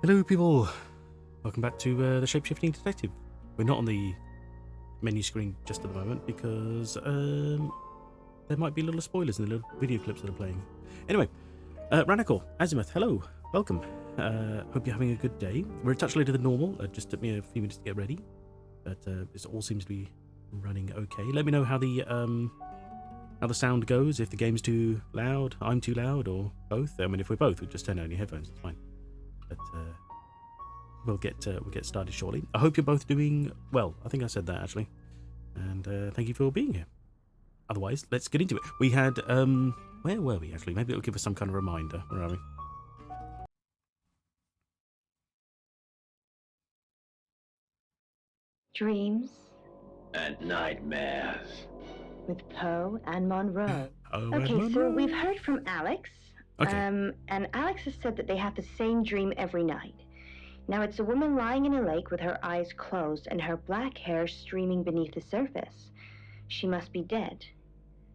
Hello people, welcome back to the Shapeshifting Detective. We're not on the menu screen just at the moment because there might be little spoilers in the little video clips that are playing. Anyway, Ranical, Azimuth, hello, welcome. Hope you're having a good day. We're a touch later than normal, just took me a few minutes to get ready, but this all seems to be running okay. Let me know how the sound goes, if the game's too loud, I'm too loud, or both. I mean, if we're both, we'll just turn on your headphones, it's fine. But we'll get started shortly. I hope you're both doing well. I think I said that actually, and thank you for being here. Otherwise, let's get into it. We had where were we actually? Maybe it'll give us some kind of reminder. Where are we? Dreams and nightmares with Poe and Monroe. Oh, Okay, and so we've heard from Alex. Okay. And Alex has said that they have the same dream every night. Now, it's a woman lying in a lake with her eyes closed and her black hair streaming beneath the surface. She must be dead.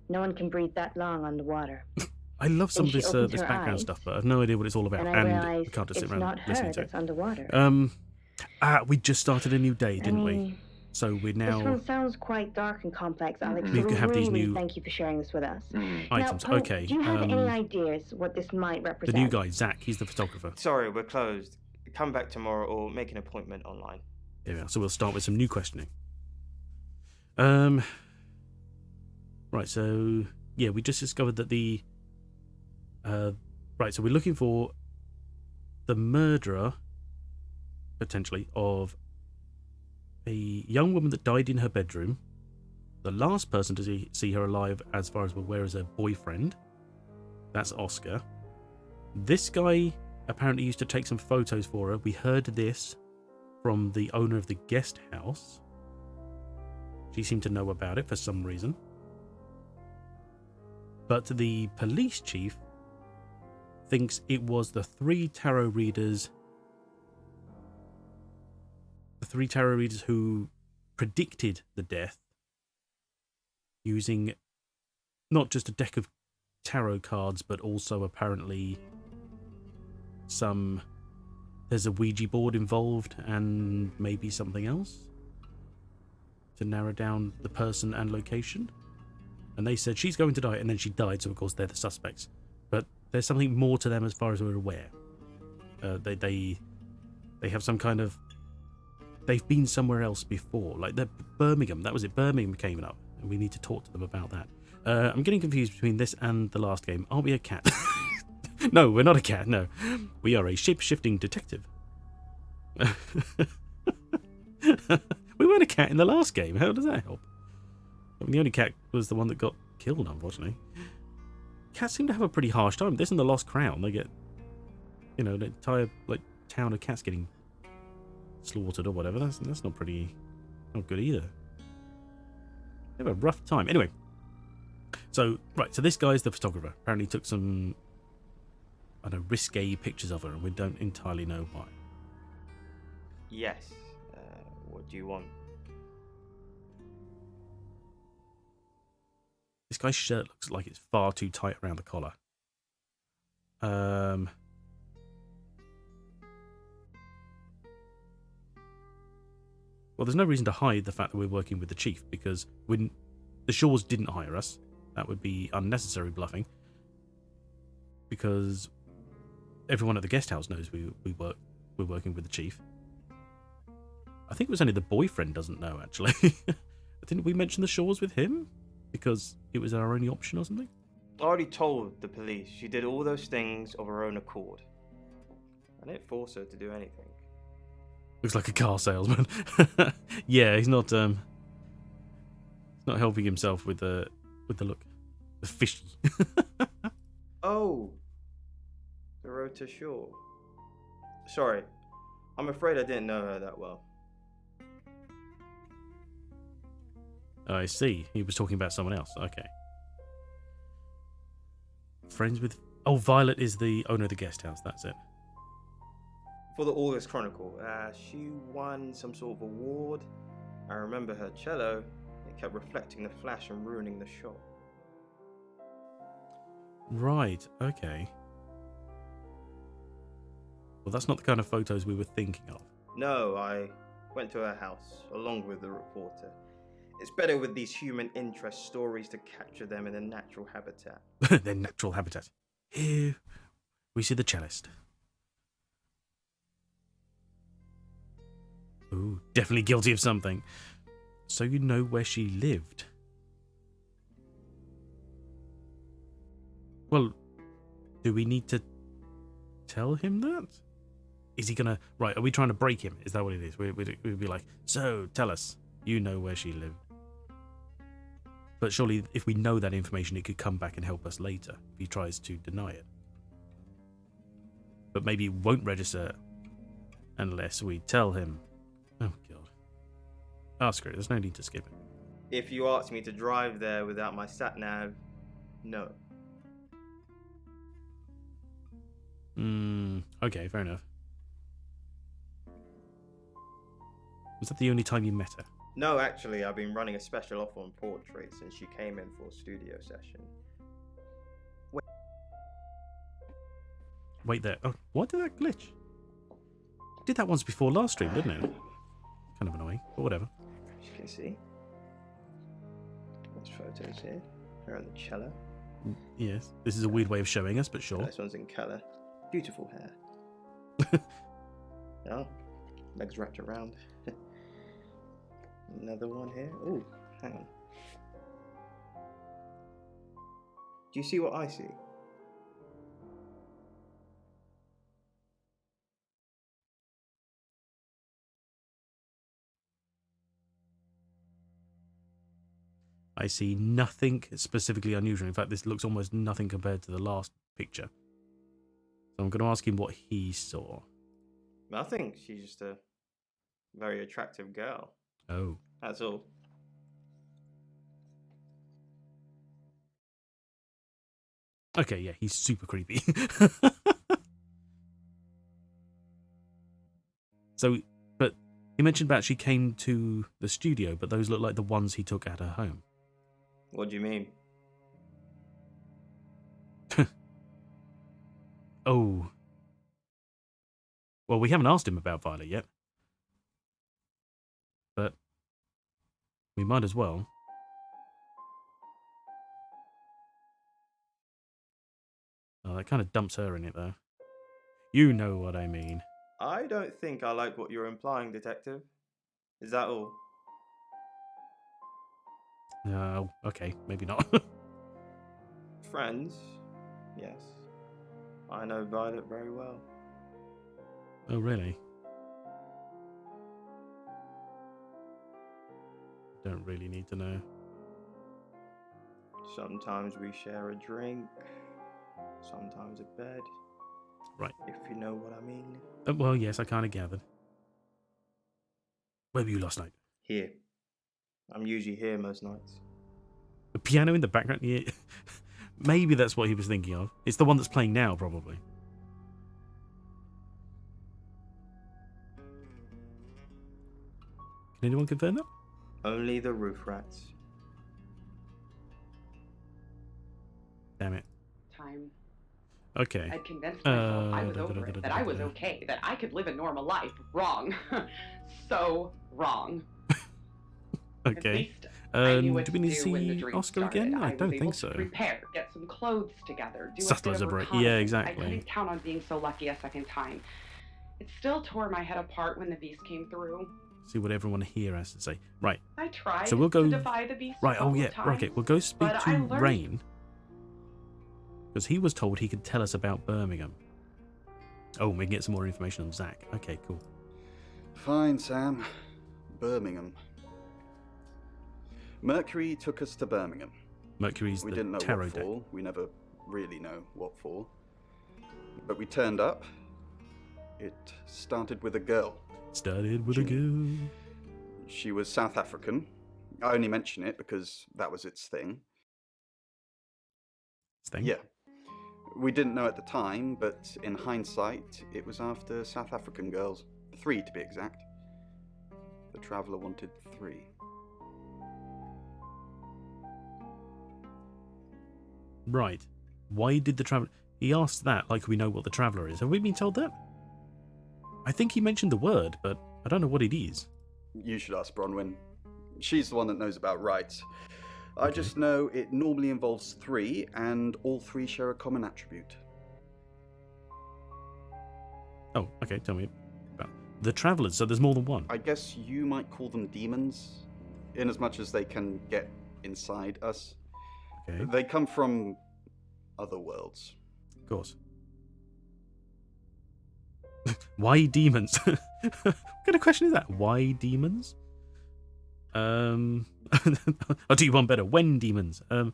No one can breathe that long underwater. I love some of this this background stuff, but I have no idea what it's all about, and we can't just sit it's around not listening her to that's it. underwater. We just started a new day, didn't we? So we're now. This one sounds quite dark and complex, Alex. We So have these new thank you for sharing this with us. items. Now, Poe, Okay. do you have any ideas what this might represent? The new guy, Zach, he's the photographer. Sorry, we're closed. Come back tomorrow or make an appointment online. There we are. So we'll start with some new questioning. Right, so yeah, we just discovered that the right, so we're looking for the murderer, potentially, of a young woman that died in her bedroom. The last person to see her alive, as far as we're aware, is her boyfriend. That's Oscar. This guy apparently used to take some photos for her. We heard this from the owner of the guest house. She seemed to know about it for some reason. But the police chief thinks it was the three tarot readers who predicted the death using not just a deck of tarot cards, but also apparently there's a Ouija board involved and maybe something else to narrow down the person and location. And they said she's going to die, and then she died, so of course they're the suspects. But there's something more to them as far as we're aware. They have some kind of... They've been somewhere else before, like they're Birmingham. That was it. Birmingham came up, and we need to talk to them about that. I'm getting confused between this and the last game. Aren't we a cat? No, we're not a cat. No, we are a shape-shifting detective. We weren't a cat in the last game. How does that help? I mean, the only cat was the one that got killed, unfortunately. Cats seem to have a pretty harsh time. This and the Lost Crown, they get, the entire town of cats getting slaughtered or whatever. That's not not good either. They have a rough time. Anyway, so this guy's the photographer. Apparently took some, I don't know, risque pictures of her, and we don't entirely know why. Yes. What do you want? This guy's shirt looks like it's far too tight around the collar. Well, there's no reason to hide the fact that we're working with the chief, because when the Shaws didn't hire us, that would be unnecessary bluffing, because everyone at the guest house knows we're working with the chief. I think it was only the boyfriend doesn't know, actually. Didn't we mention the Shaws with him? Because it was our only option or something? I already told the police she did all those things of her own accord. I didn't force her to do anything. Looks like a car salesman. Yeah, he's not helping himself with the look. The fishy. Oh! The road to shore. Sorry. I'm afraid I didn't know her that well. I see. He was talking about someone else. Okay. Friends with... Oh, Violet is the owner of the guest house. That's it. For the August Chronicle, she won some sort of award. I remember her cello. It kept reflecting the flash and ruining the shot. Right. Okay. Well, that's not the kind of photos we were thinking of. No, I went to her house along with the reporter. It's better with these human interest stories to capture them in their natural habitat. Their natural habitat. Here we see the cellist. Ooh, definitely guilty of something. So you know where she lived. Well, do we need to tell him that? Is he gonna... Right, are we trying to break him? Is that what it is? We'd be like, so, tell us. You know where she lived. But surely, if we know that information, it could come back and help us later if he tries to deny it. But maybe he won't register unless we tell him. Oh, God. Oh, screw it. There's no need to skip it. If you ask me to drive there without my sat-nav, no. Okay, fair enough. Was that the only time you met her? No, actually, I've been running a special offer on portraits since she came in for a studio session. Wait there. Oh, why did that glitch? Did that once before last stream, didn't it? Kind of annoying, but whatever. As you can see, there's photos here. Her on the cello. Yes, this is a weird way of showing us, but sure. This one's in colour. Beautiful hair. Oh, legs wrapped around. Another one here. Oh, hang on. Do you see what I see? I see nothing specifically unusual. In fact, this looks almost nothing compared to the last picture. So I'm going to ask him what he saw. I think she's just a very attractive girl. Oh. That's all. Okay, yeah, he's super creepy. So, but he mentioned about she came to the studio, but those look like the ones he took at her home. What do you mean? Oh. Well, we haven't asked him about Violet yet. But we might as well. Oh, that kind of dumps her in it, though. You know what I mean. I don't think I like what you're implying, Detective. Is that all? No, okay, maybe not. Friends? Yes. I know Violet very well. Oh, really? Don't really need to know. Sometimes we share a drink, sometimes a bed. Right. If you know what I mean. Well, yes, I kind of gathered. Where were you last night? Here. I'm usually here most nights. The piano in the background? Yeah. Maybe that's what he was thinking of. It's the one that's playing now, probably. Can anyone confirm that? Only the roof rats. Damn it. Time. Okay. I'd convinced myself I was over it, that I was okay, that I could live a normal life. Wrong. So wrong. At Okay. least I knew what Do to we need to do when the see dream Oscar started. again? I was don't able think to so. Prepare, get some clothes together, do Subtle a as bit a of break. reconnaissance. Yeah, exactly. I couldn't count on being so lucky a second time. It still tore my head apart when the beast came through. See what everyone here has to say. Right. I tried So we'll go... to defy the beast. Right, a oh couple yeah. of times, Okay, we'll go speak but I to learned- Rain. Because he was told he could tell us about Birmingham. Oh, we can get some more information on Zach. Okay, cool. Fine, Sam. Birmingham. Mercury took us to Birmingham. Mercury's We the didn't know tarot what deck. for. We never really know what for. But we turned up. It started with a girl. Started with a girl. She was South African. I only mention it because that was its thing. Thing? Yeah. We didn't know at the time, but in hindsight, it was after South African girls. 3 to be exact. The Traveller wanted 3. Right. Why did the Traveller... He asked that like we know what the Traveller is. Have we been told that? I think he mentioned the word, but I don't know what it is. You should ask Bronwyn. She's the one that knows about rights. I Okay. just know it normally involves 3, and all 3 share a common attribute. Oh, okay, tell me about the Travelers, so there's more than one. I guess you might call them demons, in as much as they can get inside us. Okay, They come from other worlds. of course. Why demons? What kind of question is that? Why demons? I'll do you one better. When demons? They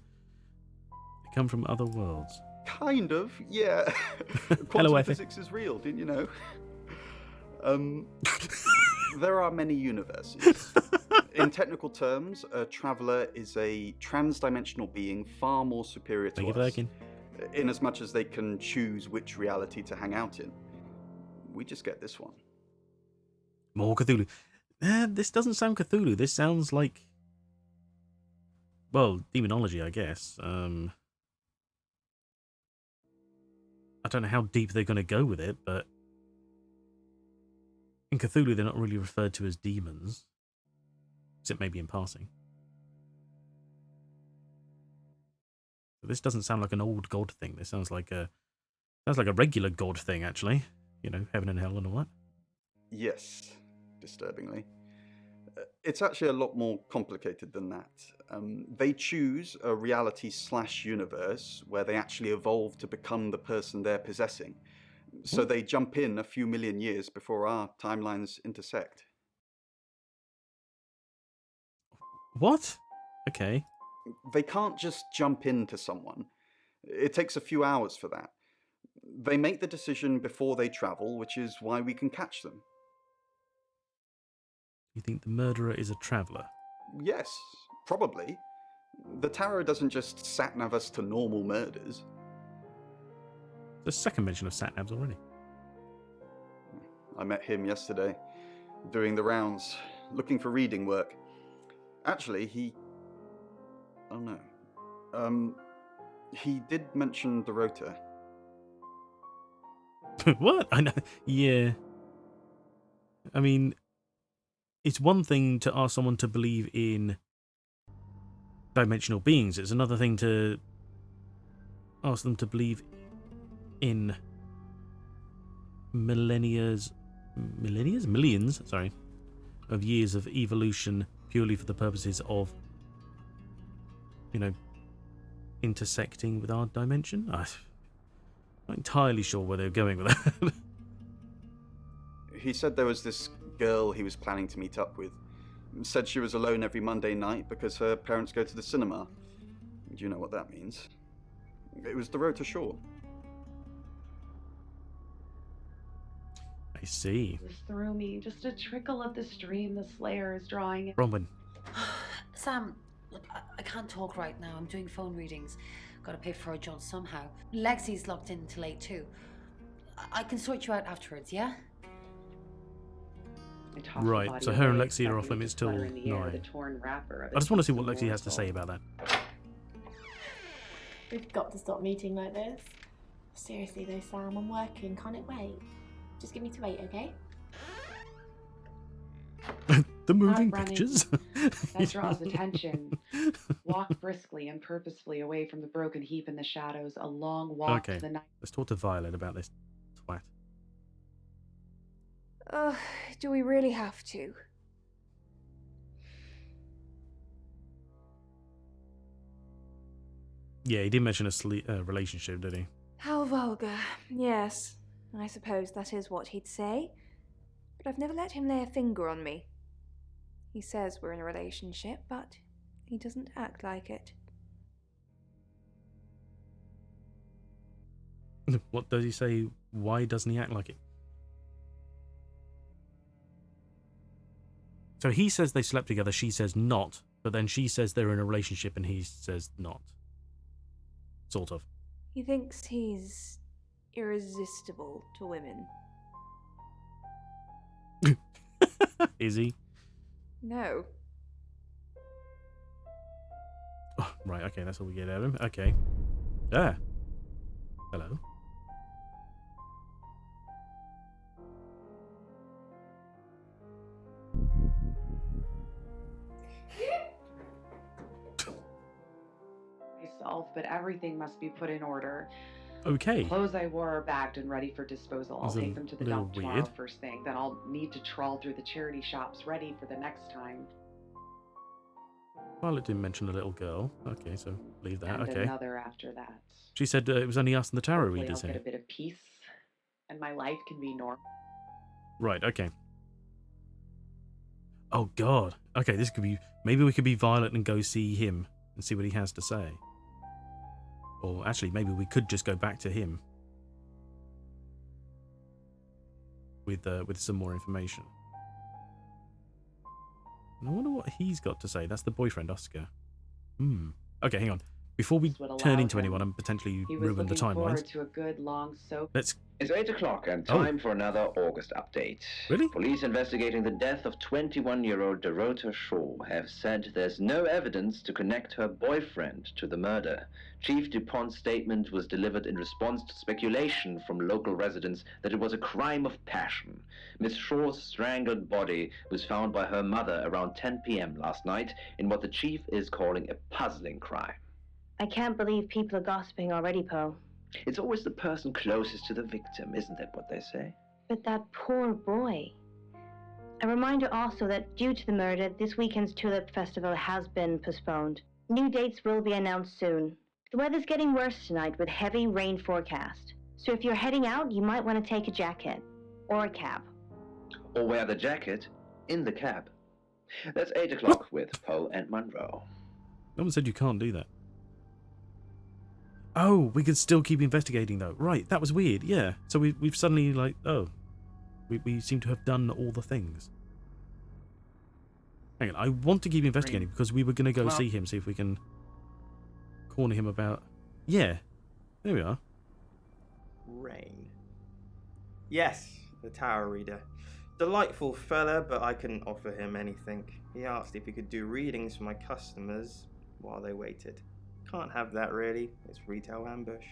come from other worlds. Kind of, yeah. Hello, Quantum Effie. physics is real, didn't you know? There are many universes. In technical terms, a traveler is a trans-dimensional being far more superior to Thank you for us, that, Ken. in as much as they can choose which reality to hang out in. We just get this one. More Cthulhu. This doesn't sound Cthulhu. This sounds like, well, demonology, I guess. I don't know how deep they're going to go with it, but in Cthulhu, they're not really referred to as demons, except maybe in passing. So this doesn't sound like an old god thing. This sounds like a regular god thing, actually. You know, heaven and hell and all that. Yes, disturbingly. It's actually a lot more complicated than that. They choose a reality/universe where they actually evolve to become the person they're possessing. So they jump in a few million years before our timelines intersect. What? Okay. They can't just jump into someone. It takes a few hours for that. They make the decision before they travel, which is why we can catch them. You think the murderer is a traveller? Yes, probably. The tarot doesn't just sat-nav us to normal murders. The second mention of sat-navs already. I met him yesterday, doing the rounds, looking for reading work. Actually, oh no. He did mention the rota. What? I know. Yeah. I mean, it's one thing to ask someone to believe in dimensional beings. It's another thing to ask them to believe in millions, sorry, of years of evolution purely for the purposes of, you know, intersecting with our dimension. I'm not entirely sure where they're going with that. He said there was this girl he was planning to meet up with. Said she was alone every Monday night because her parents go to the cinema. Do you know what that means? It was the rota short. I see. This through me. Just a trickle of the stream the Slayer is drawing. Bronwyn. Sam, look, I can't talk right now. I'm doing phone readings. Gotta pay for a job somehow. Lexi's locked in till 8 too. I can sort you out afterwards, yeah? Right, so her and Lexi are off limits till 9. I just want to see what Lexi has to say about that. We've got to stop meeting like this. Seriously though, Sam, I'm working. Can't it wait? Just give me to 8, okay? The moving Not running. pictures. That draws attention. Walk briskly and purposefully away from the broken heap in the shadows. A long walk Okay, to the night. let's talk to Violet about this twat. Do we really have to? Yeah, he did mention a relationship, did he? How vulgar. Yes, I suppose that is what he'd say. But I've never let him lay a finger on me. He says we're in a relationship, but he doesn't act like it. What does he say? Why doesn't he act like it? So he says they slept together, she says not, but then she says they're in a relationship and he says not. Sort of. He thinks he's irresistible to women. Is he? No. Oh, right, okay, that's all we get out of him. Okay. Ah. Hello. myself, but everything must be put in order. Okay. Clothes I wore are bagged and ready for disposal. I'll That's a take them to the little dump tomorrow weird. first thing. Then I'll need to trawl through the charity shops ready for the next time. Violet didn't mention a little girl. Okay, so leave that. And okay. another after that. She said it was only us and the tarot Hopefully readers I'll get here. a bit of peace, and my life can be normal. Right, okay. Oh, God. Okay, this could be... Maybe we could be Violet and go see him and see what he has to say. Or actually, maybe we could just go back to him with some more information. And I wonder what he's got to say. That's the boyfriend, Oscar. Okay, hang on. Before we turn into anyone and potentially ruin the timelines, To a good long soak. let's... It's 8 o'clock and time for another August update. Really? Police investigating the death of 21-year-old Dorota Shaw have said there's no evidence to connect her boyfriend to the murder. Chief DuPont's statement was delivered in response to speculation from local residents that it was a crime of passion. Miss Shaw's strangled body was found by her mother around 10 p.m. last night in what the chief is calling a puzzling crime. I can't believe people are gossiping already, Poe. It's always the person closest to the victim, isn't that what they say? But that poor boy. A reminder also that due to the murder, this weekend's Tulip Festival has been postponed. New dates will be announced soon. The weather's getting worse tonight with heavy rain forecast. So if you're heading out, you might want to take a jacket. Or a cab. Or wear the jacket in the cab. That's 8 o'clock with Poe and Monroe. No one said you can't do that. Oh, we could still keep investigating though. Right, that was weird, yeah. So we've suddenly like, oh. We seem to have done all the things. Hang on, I want to keep investigating because we were going to go see him, see if we can corner him about... Yeah, there we are. Rain. Yes, the tower reader. Delightful fella, but I couldn't offer him anything. He asked if he could do readings for my customers while they waited. Can't have that really, it's retail ambush.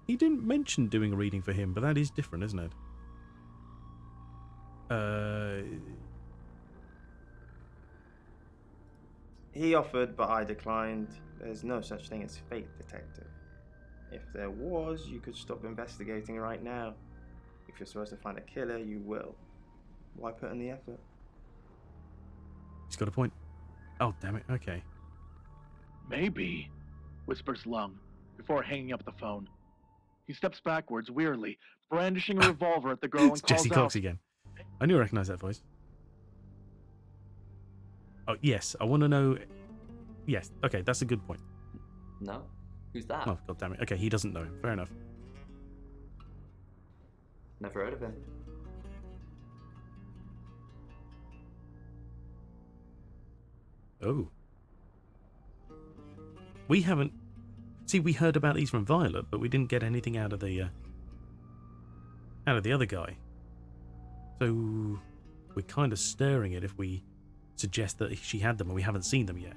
He didn't mention doing a reading for him, but that is different, isn't it? He offered, but I declined. There's no such thing as fate detective. If there was, you could stop investigating right now. If you're supposed to find a killer, you will. Why put in the effort? He's got a point. Oh, damn it, okay. Maybe, whispers Lung, before hanging up the phone. He steps backwards wearily, brandishing a revolver at the girl and It's calls Jesse out, Cox again. I knew I recognised that voice. Oh, yes, I want to know... Yes, okay, that's a good point. No? Who's that? Oh, god damn it. Okay, he doesn't know him. Fair enough. Never heard of him. Oh. We haven't... See, we heard about these from Violet, but we didn't get anything out of the other guy. So we're kind of stirring it if we suggest that she had them and we haven't seen them yet.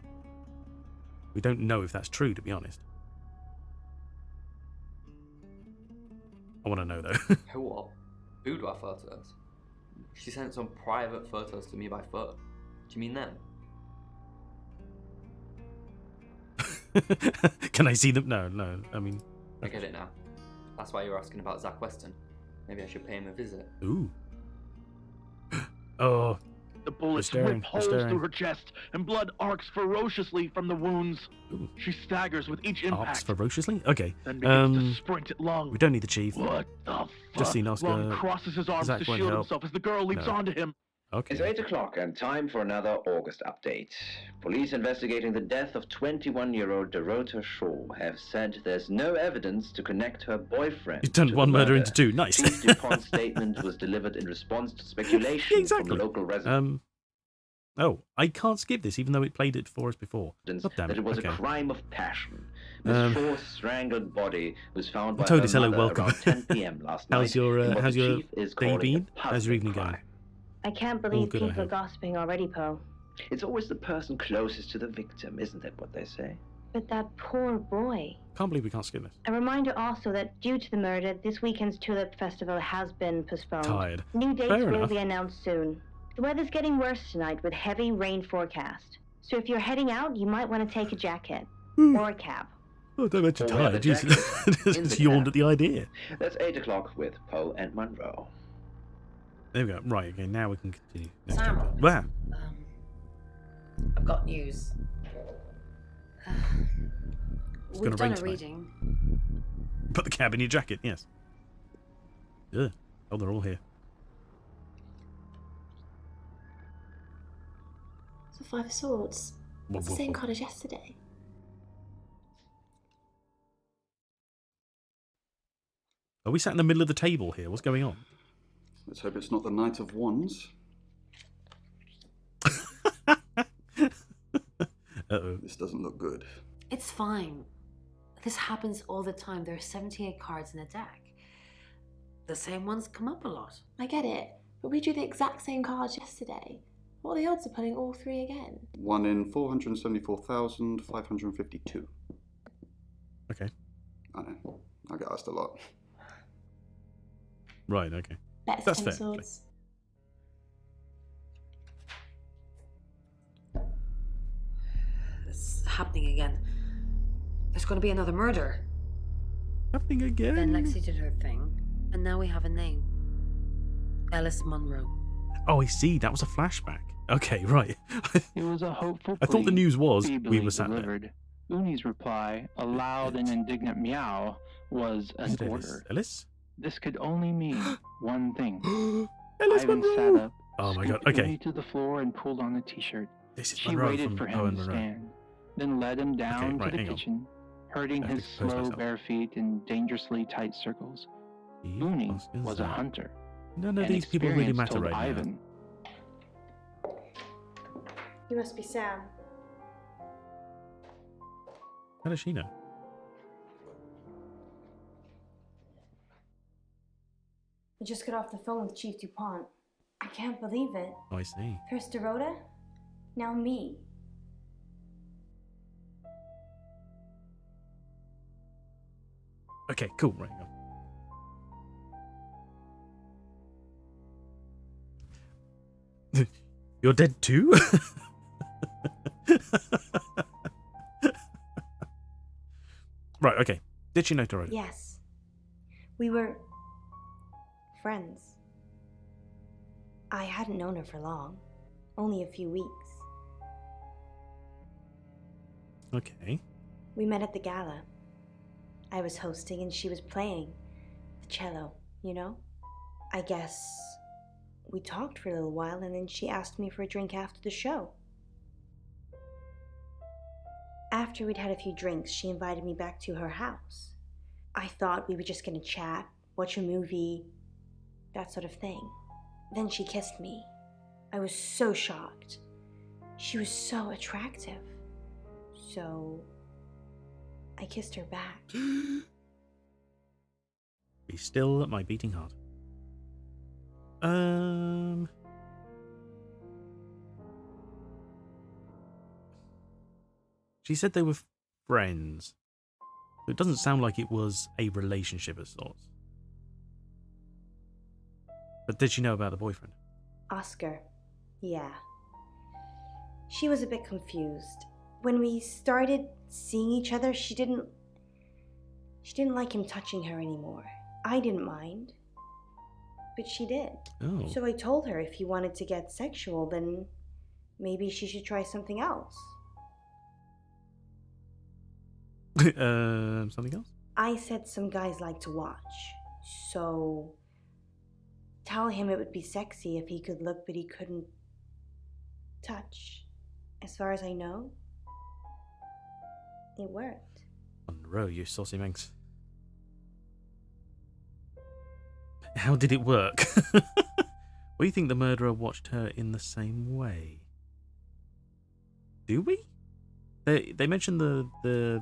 We don't know if that's true, to be honest. I want to know, though. Who what? Boudoir photos? She sent some private photos to me by foot. Do you mean them? Can I see them? No, I mean... I get it now. That's why you were asking about Zach Weston. Maybe I should pay him a visit. Ooh. Oh. The bullets rip holes through her chest, and blood arcs ferociously from the wounds. Ooh. She staggers with each impact. Arcs ferociously? Okay. Then begins to sprint at Lung. We don't need the chief. What the fuck? Just seen Oscar. Lung crosses his arms Zach to won't shield help. himself as the girl leaps onto him. Okay. It's 8 o'clock and time for another August update. Police investigating the death of 21-year-old Dorota Shaw have said there's no evidence to connect her boyfriend. You've turned to one the murder into two. Nice. Chief DuPont's statement was delivered in response to speculation exactly. from local residents. Oh, I can't skip this, even though it played it for us before. God damn that it. it was Okay. a crime of passion. Miss Shaw's strangled body was found by her Toadie's hello, mother welcome. around 10 p.m. last night. How's your in what the chief is day calling been? a How's your puzzling evening going? crime. I can't believe good, I people are hope. gossiping already, Poe. It's always the person closest to the victim, isn't that what they say? But that poor boy. Can't believe we can't skip this. A reminder also that due to the murder, this weekend's Tulip Festival has been postponed. Tired. New dates Fair will enough. be announced soon. The weather's getting worse tonight with heavy rain forecast. So if you're heading out, you might want to take a jacket. Or a cab. Oh, don't mention Or wear tired. the Jeez. jacket in the Just yawned cab. at the idea. That's 8 o'clock with Poe and Monroe. There we go. Right, okay, now we can continue. Next Sam. chapter. Wow. I've got news. It's We've gonna done rain a tonight. reading. Put the cab in your jacket, yes. Ugh. Oh, they're all here. It's the Five of Swords. It's the same card as yesterday. Are we sat in the middle of the table here? What's going on? Let's hope it's not the Knight of Wands. Uh-oh. This doesn't look good. It's fine. This happens all the time. There are 78 cards in a deck. The same ones come up a lot. I get it, but we drew the exact same cards yesterday. What are the odds of pulling all three again? 1 in 474,552. Okay. I know. I get asked a lot. Right, okay. Better That's Ten fair. of Swords. It's happening again. There's going to be another murder. Happening again. Then Lexi did her thing, and now we have a name. Ellis Munro. Oh, I see. That was a flashback. Okay, right. It was a hopeful I thought the plea, news was we feebly were sat there. delivered. Uni's reply, a loud and indignant meow, was Is an it Ellis? order. Ellis? This could only mean one thing. Ellis Ivan Monroe! sat up, Oh my god, scooped okay. Uni to the floor and pulled on the t-shirt. This is She Monroe waited from for Poe him and to Monroe. stand, then led him down right, to the hang on. kitchen, herding I have his to compose slow myself. bare feet in dangerously tight circles. Steve Uni Oscar was a Zach. hunter. None of and these people really experience matter told right Ivan, You must be Sam. How does she know? I just got off the phone with Chief DuPont. I can't believe it. Oh, I see. First Dorota, now me. Okay, cool. Right, go. You're dead too? Right, okay. Did she know Dorota? Yes. We were friends. I hadn't known her for long. Only a few weeks. Okay. We met at the gala. I was hosting and she was playing the cello, you know? I guess we talked for a little while and then she asked me for a drink after the show. After we'd had a few drinks, she invited me back to her house. I thought we were just gonna chat, watch a movie, that sort of thing. Then she kissed me. I was so shocked. She was so attractive. So I kissed her back. Be still at my beating heart. She said they were friends. So it doesn't sound like it was a relationship of sorts. But did she know about the boyfriend? Oscar. Yeah. She was a bit confused. When we started seeing each other, she didn't like him touching her anymore. I didn't mind. But she did. Oh. So I told her if he wanted to get sexual, then maybe she should try something else. Something else? I said some guys like to watch. So tell him it would be sexy if he could look but he couldn't touch. As far as I know, it worked. Monroe, you saucy minx. How did it work? Well, you think the murderer watched her in the same way? Do we? They mentioned the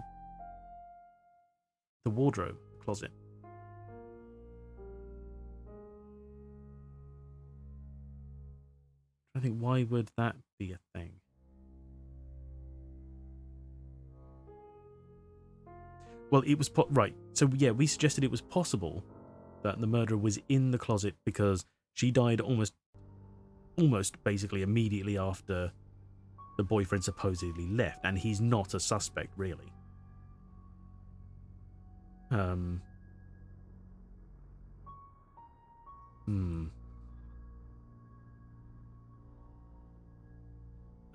wardrobe closet. I think, why would that be a thing? Well, it was right. So yeah, we suggested it was possible that the murderer was in the closet because she died almost basically immediately after the boyfriend supposedly left, and he's not a suspect really. I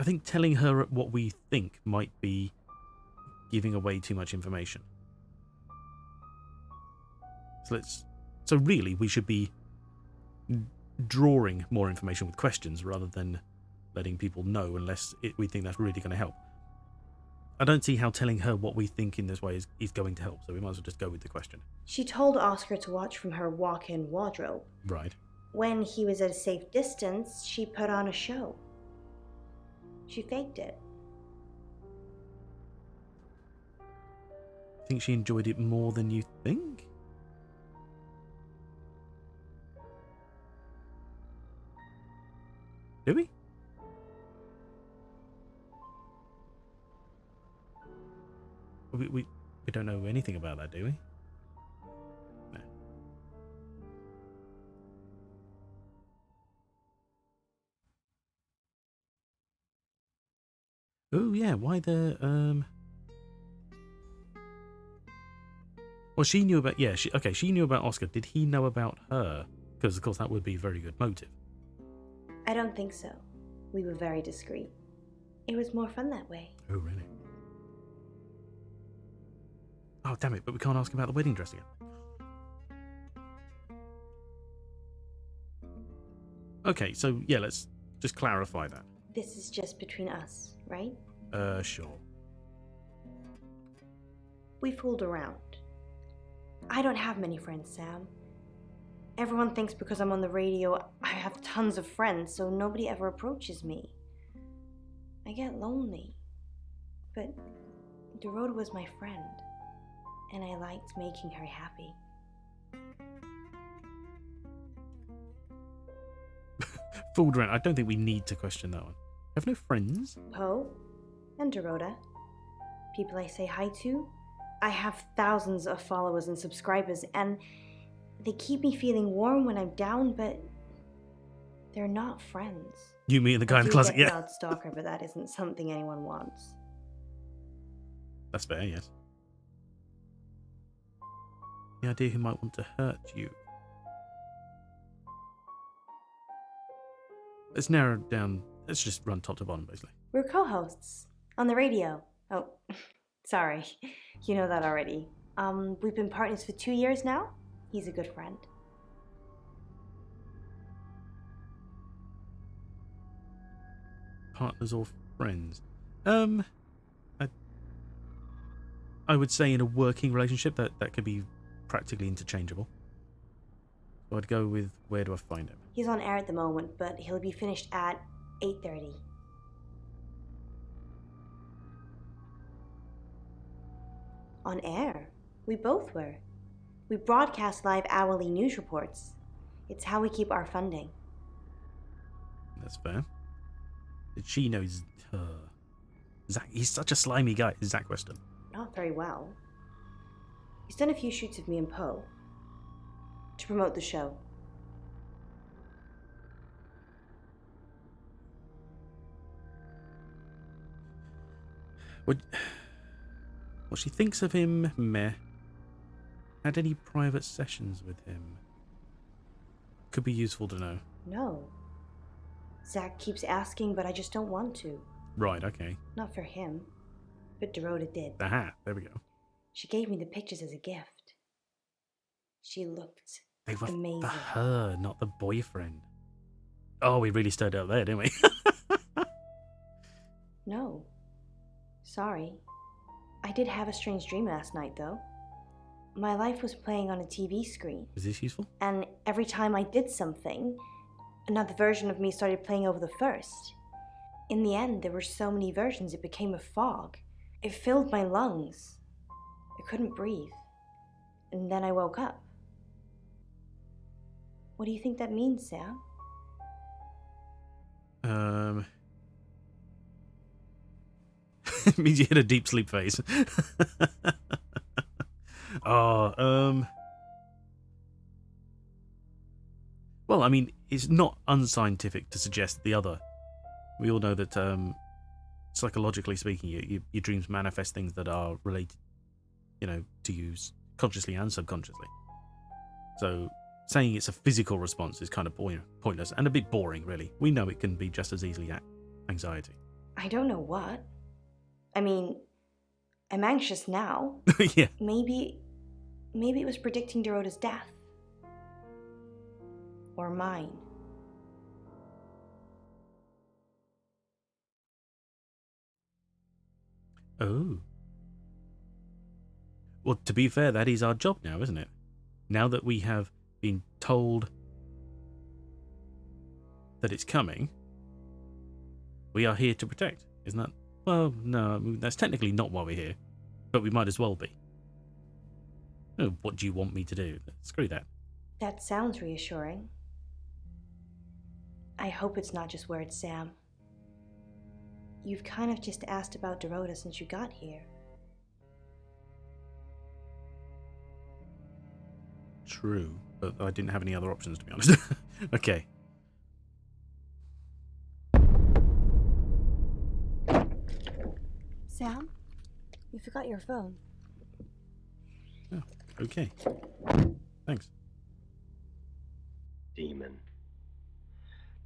think telling her what we think might be giving away too much information. So really, we should be drawing more information with questions rather than letting people know unless we think that's really going to help. I don't see how telling her what we think in this way is going to help, so we might as well just go with the question. She told Oscar to watch from her walk-in wardrobe. Right. When he was at a safe distance, she put on a show. She faked it. I think she enjoyed it more than you think? Do we? We don't know anything about that, do we? No. Oh yeah, why the Well, she knew about she knew about Oscar. Did he know about her? Because of course that would be a very good motive. I don't think so. We were very discreet. It was more fun that way. Oh really? Oh damn it! But we can't ask about the wedding dress again. Okay, so yeah, let's just clarify that. This is just between us, right? Sure. We fooled around. I don't have many friends, Sam. Everyone thinks because I'm on the radio, I have tons of friends, so nobody ever approaches me. I get lonely. But Dorota was my friend, and I liked making her happy. Fooled around. I don't think we need to question that one. Have no friends? Poe and Dorota. People I say hi to. I have thousands of followers and subscribers, and they keep me feeling warm when I'm down, but they're not friends. You mean the guy in the closet? Yeah. Loud stalker, but that isn't something anyone wants. That's fair, yes. The idea who might want to hurt you. Let's narrow it down. Let's just run top to bottom, basically. We're co-hosts on the radio. Oh, sorry. You know that already. We've been partners for 2 years now. He's a good friend. Partners or friends? I would say in a working relationship that could be practically interchangeable. So I'd go with, where do I find him? He's on air at the moment, but he'll be finished at 8:30. On air? We both were. We broadcast live hourly news reports. It's how we keep our funding. That's fair. Did she know Zach? He's such a slimy guy, Zach Weston. Not very well. He's done a few shoots of me and Poe to promote the show. What she thinks of him, meh. Had any private sessions with him? Could be useful to know. No. Zach keeps asking, but I just don't want to. Right, okay. Not for him, but Dorota did. Aha, there we go. She gave me the pictures as a gift. She looked They were amazing. for her, not the boyfriend. Oh, we really stirred up there, didn't we? No. Sorry. I did have a strange dream last night, though. My life was playing on a TV screen. Is this useful? And every time I did something, another version of me started playing over the first. In the end, there were so many versions it became a fog. It filled my lungs. I couldn't breathe. And then I woke up. What do you think that means, Sam? It means you hit a deep sleep phase. Oh, well, I mean, it's not unscientific to suggest the other. We all know that, psychologically speaking, your dreams manifest things that are related, to you consciously and subconsciously. So saying it's a physical response is kind of pointless and a bit boring, really. We know it can be just as easily anxiety. I don't know what. I mean, I'm anxious now. Yeah. Maybe it was predicting Dorota's death. Or mine. Oh. Well, to be fair, that is our job now, isn't it? Now that we have been told that it's coming, we are here to protect, isn't that? Well, no, that's technically not why we're here, but we might as well be. Oh, what do you want me to do? Screw that. That sounds reassuring. I hope it's not just word Sam. You've kind of just asked about Dorota since you got here. True, but I didn't have any other options, to be honest. Okay. Sam, you forgot your phone. Oh, okay. Thanks. Demon.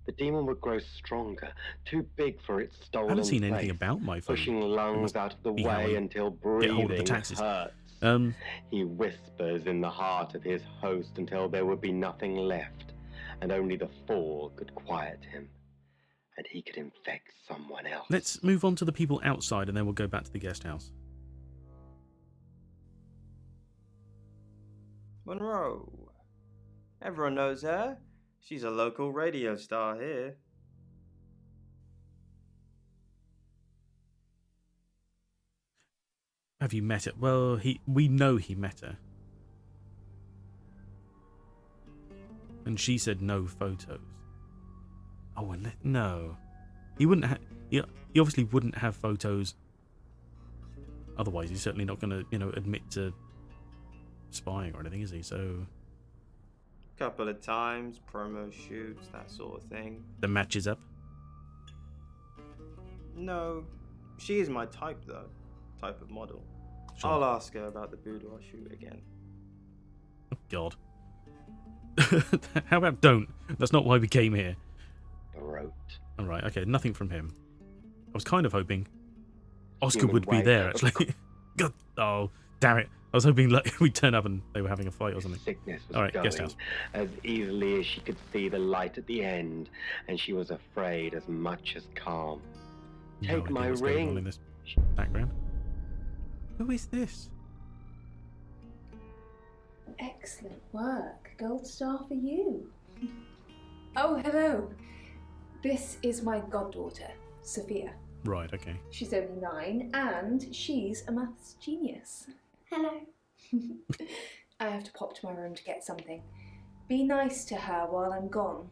The demon would grow stronger, too big for its stolen I haven't seen anything place, about my phone. pushing lungs out of the way until breathing hurts. He whispers in the heart of his host until there would be nothing left, and only the fall could quiet him, and he could infect someone else. Let's move on to the people outside, and then we'll go back to the guest house. Monroe. Everyone knows her. She's a local radio star here. Have you met her? Well, we know he met her. And she said no photos. Oh, and no. He wouldn't have... He obviously wouldn't have photos. Otherwise, he's certainly not going to, admit to spying or anything, is he? So... Couple of times, promo shoots, that sort of thing. The matches up? No. She is my type, though. Type of model. Sure. I'll ask her about the boudoir shoot again. Oh, God. How about don't? That's not why we came here. Throat. Alright, okay, nothing from him. I was kind of hoping Oscar would be there, actually. God, oh, damn it. I was hoping we'd turn up and they were having a fight or something. Sickness was Alright, going guest house. as easily as she could see the light at the end, and she was afraid as much as calm. Take No idea my what's going on ring. in this background. Who is this? Excellent work. Gold star for you. Oh, hello. This is my goddaughter, Sophia. Right, okay. She's only 9 and she's a maths genius. Hello. I have to pop to my room to get something. Be nice to her while I'm gone.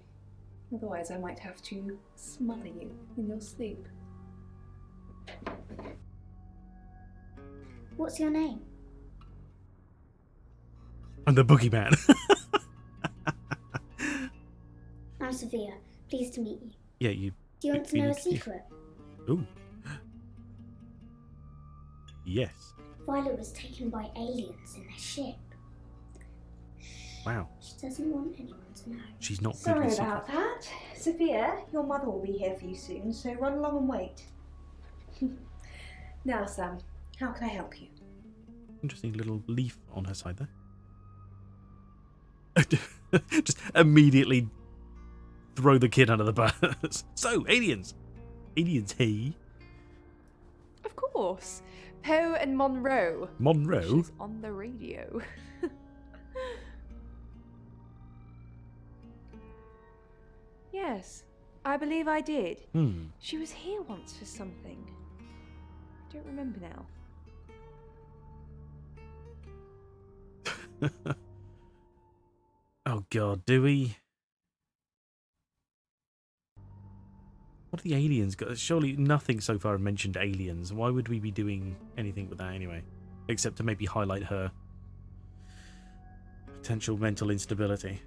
Otherwise I might have to smother you in your sleep. What's your name? I'm the boogeyman. I'm Sophia. Pleased to meet you. Yeah, you... Do you want to know a secret? Ooh. Yes. Violet was taken by aliens in their ship. Wow. She doesn't want anyone to know. She's not good Sorry with about secrets. that. Sophia, your mother will be here for you soon, so run along and wait. Now, Sam, how can I help you? Interesting little leaf on her side there. Just immediately throw the kid under the bus. So, aliens. Aliens, hey. Of course. Poe and Monroe. Monroe? She's on the radio. Yes, I believe I did. She was here once for something. I don't remember now. Oh god, do we? What have the aliens got? Surely nothing so far mentioned aliens. Why would we be doing anything with that anyway? Except to maybe highlight her potential mental instability.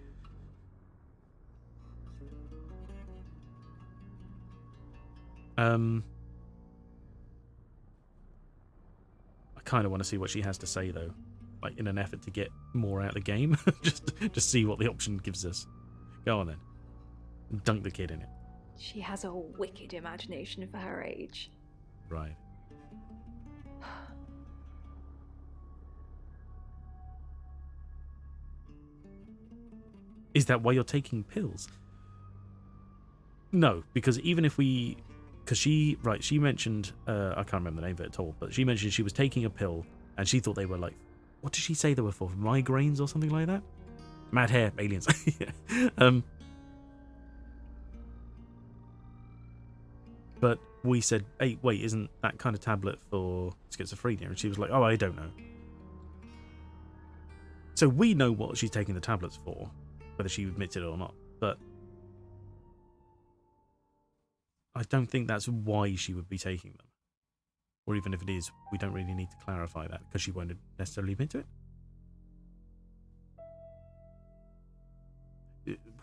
I kind of want to see what she has to say, though, like in an effort to get more out of the game. just see what the option gives us. Go on then, dunk the kid in it. She has a wicked imagination for her age. Right. Is that why you're taking pills? No, because even if we... Because she mentioned... I can't remember the name of it at all, but she mentioned she was taking a pill, and she thought they were like... What did she say they were for? Migraines or something like that? Mad hair, aliens. Yeah. But we said, hey, wait, isn't that kind of tablet for schizophrenia? And she was like, oh, I don't know. So we know what she's taking the tablets for, whether she admits it or not. But I don't think that's why she would be taking them. Or even if it is, we don't really need to clarify that, because she won't necessarily admit to it.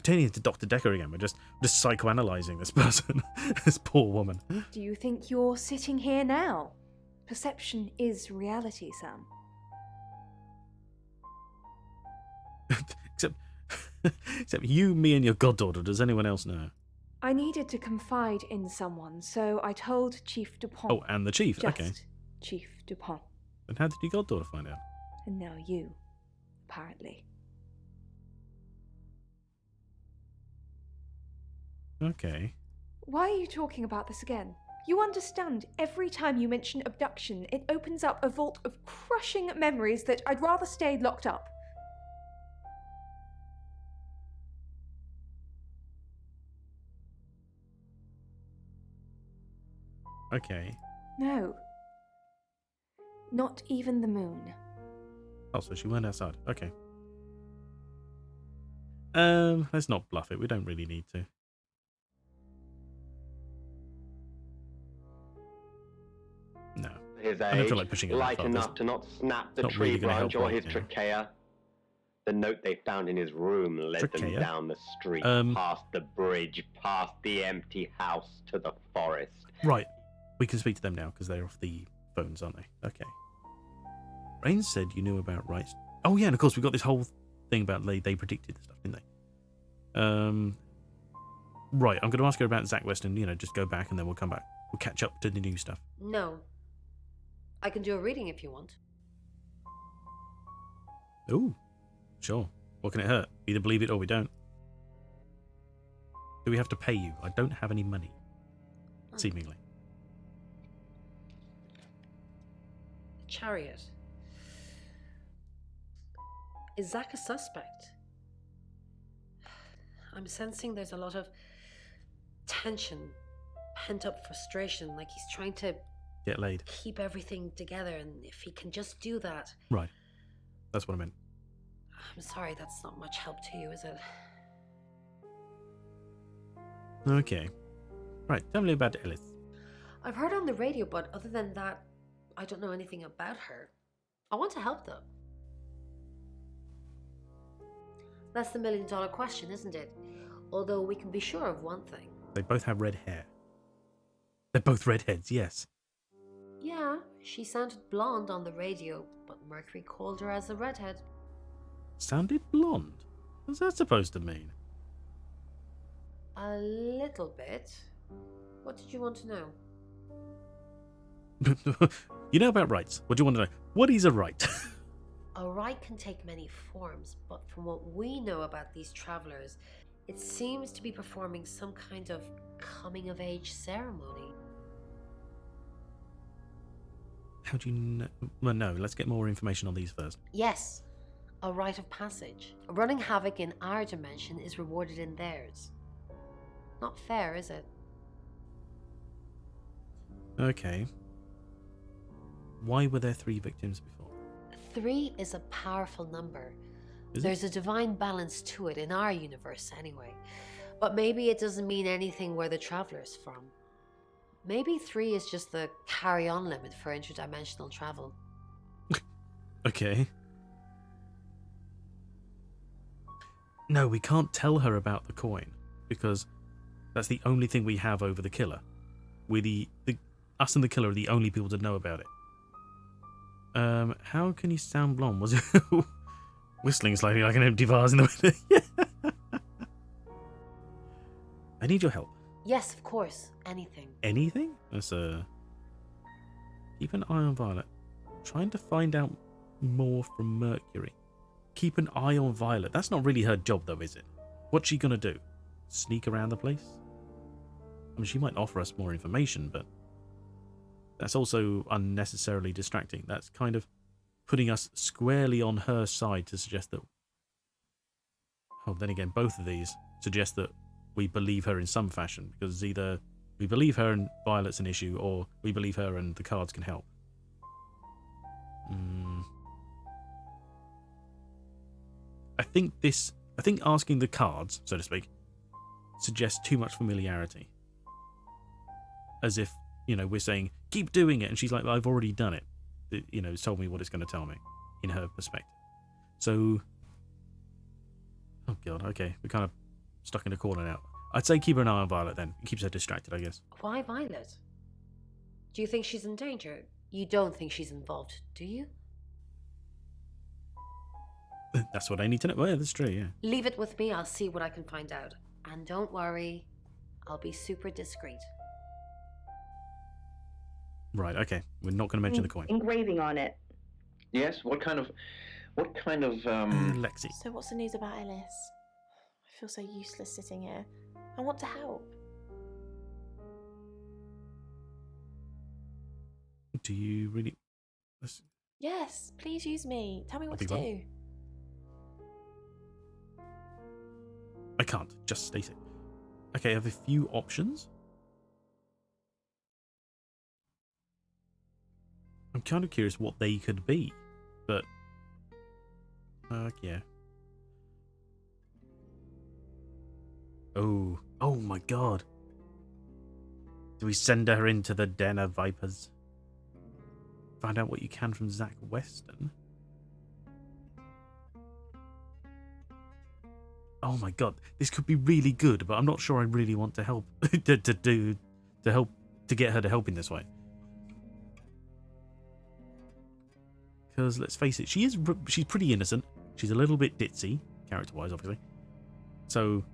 Turning into Dr. Decker again, we're just psychoanalyzing this person, this poor woman. Do you think you're sitting here now? Perception is reality, Sam. Except you, me, and your goddaughter. Does anyone else know? I needed to confide in someone, so I told Chief Dupont. Oh, and the chief. Just okay. Chief Dupont. And how did your goddaughter find out? And now you, apparently. Okay. Why are you talking about this again? You understand, every time you mention abduction, it opens up a vault of crushing memories that I'd rather stay locked up. Okay. No. Not even the moon. Oh, so she went outside. Okay. Let's not bluff it. We don't really need to. No. His I don't age, feel like pushing it light that far. enough to not snap the not tree really gonna branch help or right his now. trachea. The note they found in his room led Trachea? them down the street, past the bridge, past the empty house, to the forest. Right. We can speak to them now because they're off the phones, aren't they? Okay. Rain said you knew about rights. Oh yeah, and of course we got this whole thing about they predicted stuff, didn't they? Right. I'm going to ask her about Zach Weston. Just go back and then we'll come back. We'll catch up to the new stuff. No. I can do a reading if you want. Ooh, sure. What can it hurt? Either believe it or we don't. Do we have to pay you? I don't have any money. Seemingly. Chariot. Is Zach a suspect? I'm sensing there's a lot of tension, pent-up frustration, like he's trying to Get laid. keep everything together, and if he can just do that... Right. That's what I meant. I'm sorry, that's not much help to you, is it? Okay. Right, tell me about Elith. I've heard on the radio, but other than that, I don't know anything about her. I want to help them. That's the million-dollar question, isn't it? Although we can be sure of one thing. They both have red hair. They're both redheads, yes. Yeah, she sounded blonde on the radio, but Mercury called her as a redhead. Sounded blonde? What's that supposed to mean? A little bit. What did you want to know? You know about rights. What do you want to know? What is a right? A right can take many forms, but from what we know about these travelers, it seems to be performing some kind of coming-of-age ceremony. How do you know? Well, no, let's get more information on these first. Yes, a rite of passage. Running havoc in our dimension is rewarded in theirs. Not fair, is it? Okay. Why were there 3 victims before? 3 is a powerful number. Is There's a divine balance to it in our universe anyway. But maybe it doesn't mean anything where the traveler's from. Maybe 3 is just the carry-on limit for interdimensional travel. Okay. No, we can't tell her about the coin because that's the only thing we have over the killer. We're us and the killer are the only people to know about it. How can you sound blonde? Was it whistling slightly like an empty vase in the window? Yeah. I need your help. Yes, of course. Anything. Anything? That's keep an eye on Violet. Trying to find out more from Mercury. Keep an eye on Violet. That's not really her job, though, is it? What's she gonna do? Sneak around the place? I mean, she might offer us more information, but that's also unnecessarily distracting. That's kind of putting us squarely on her side to suggest that... Oh, then again, both of these suggest that we believe her in some fashion, because either we believe her and Violet's an issue, or we believe her and the cards can help. I think asking the cards, so to speak, suggests too much familiarity. As if, we're saying, keep doing it, and she's like, I've already done it. It's told me what it's going to tell me, in her perspective. So, oh god, okay, we're kind of stuck in a corner now. I'd say keep an eye on Violet then. It keeps her distracted, I guess. Why Violet? Do you think she's in danger? You don't think she's involved, do you? That's what I need to know. Well, yeah, that's true, yeah. Leave it with me, I'll see what I can find out. And don't worry, I'll be super discreet. Right, okay. We're not going to mention the coin. Engraving on it. Yes, what kind of Lexi. So what's the news about Ellis? I feel so useless sitting here. I want to help. Do you really... Yes, please use me. Tell me what to do. I can't. Just state it. Okay, I have a few options. I'm kind of curious what they could be, but... yeah. Oh my god. Do we send her into the den of vipers? Find out what you can from Zach Weston? Oh my god, this could be really good, but I'm not sure I really want to help to get her to help in this way. Because let's face it, she's pretty innocent. She's a little bit ditzy, character-wise, obviously. So,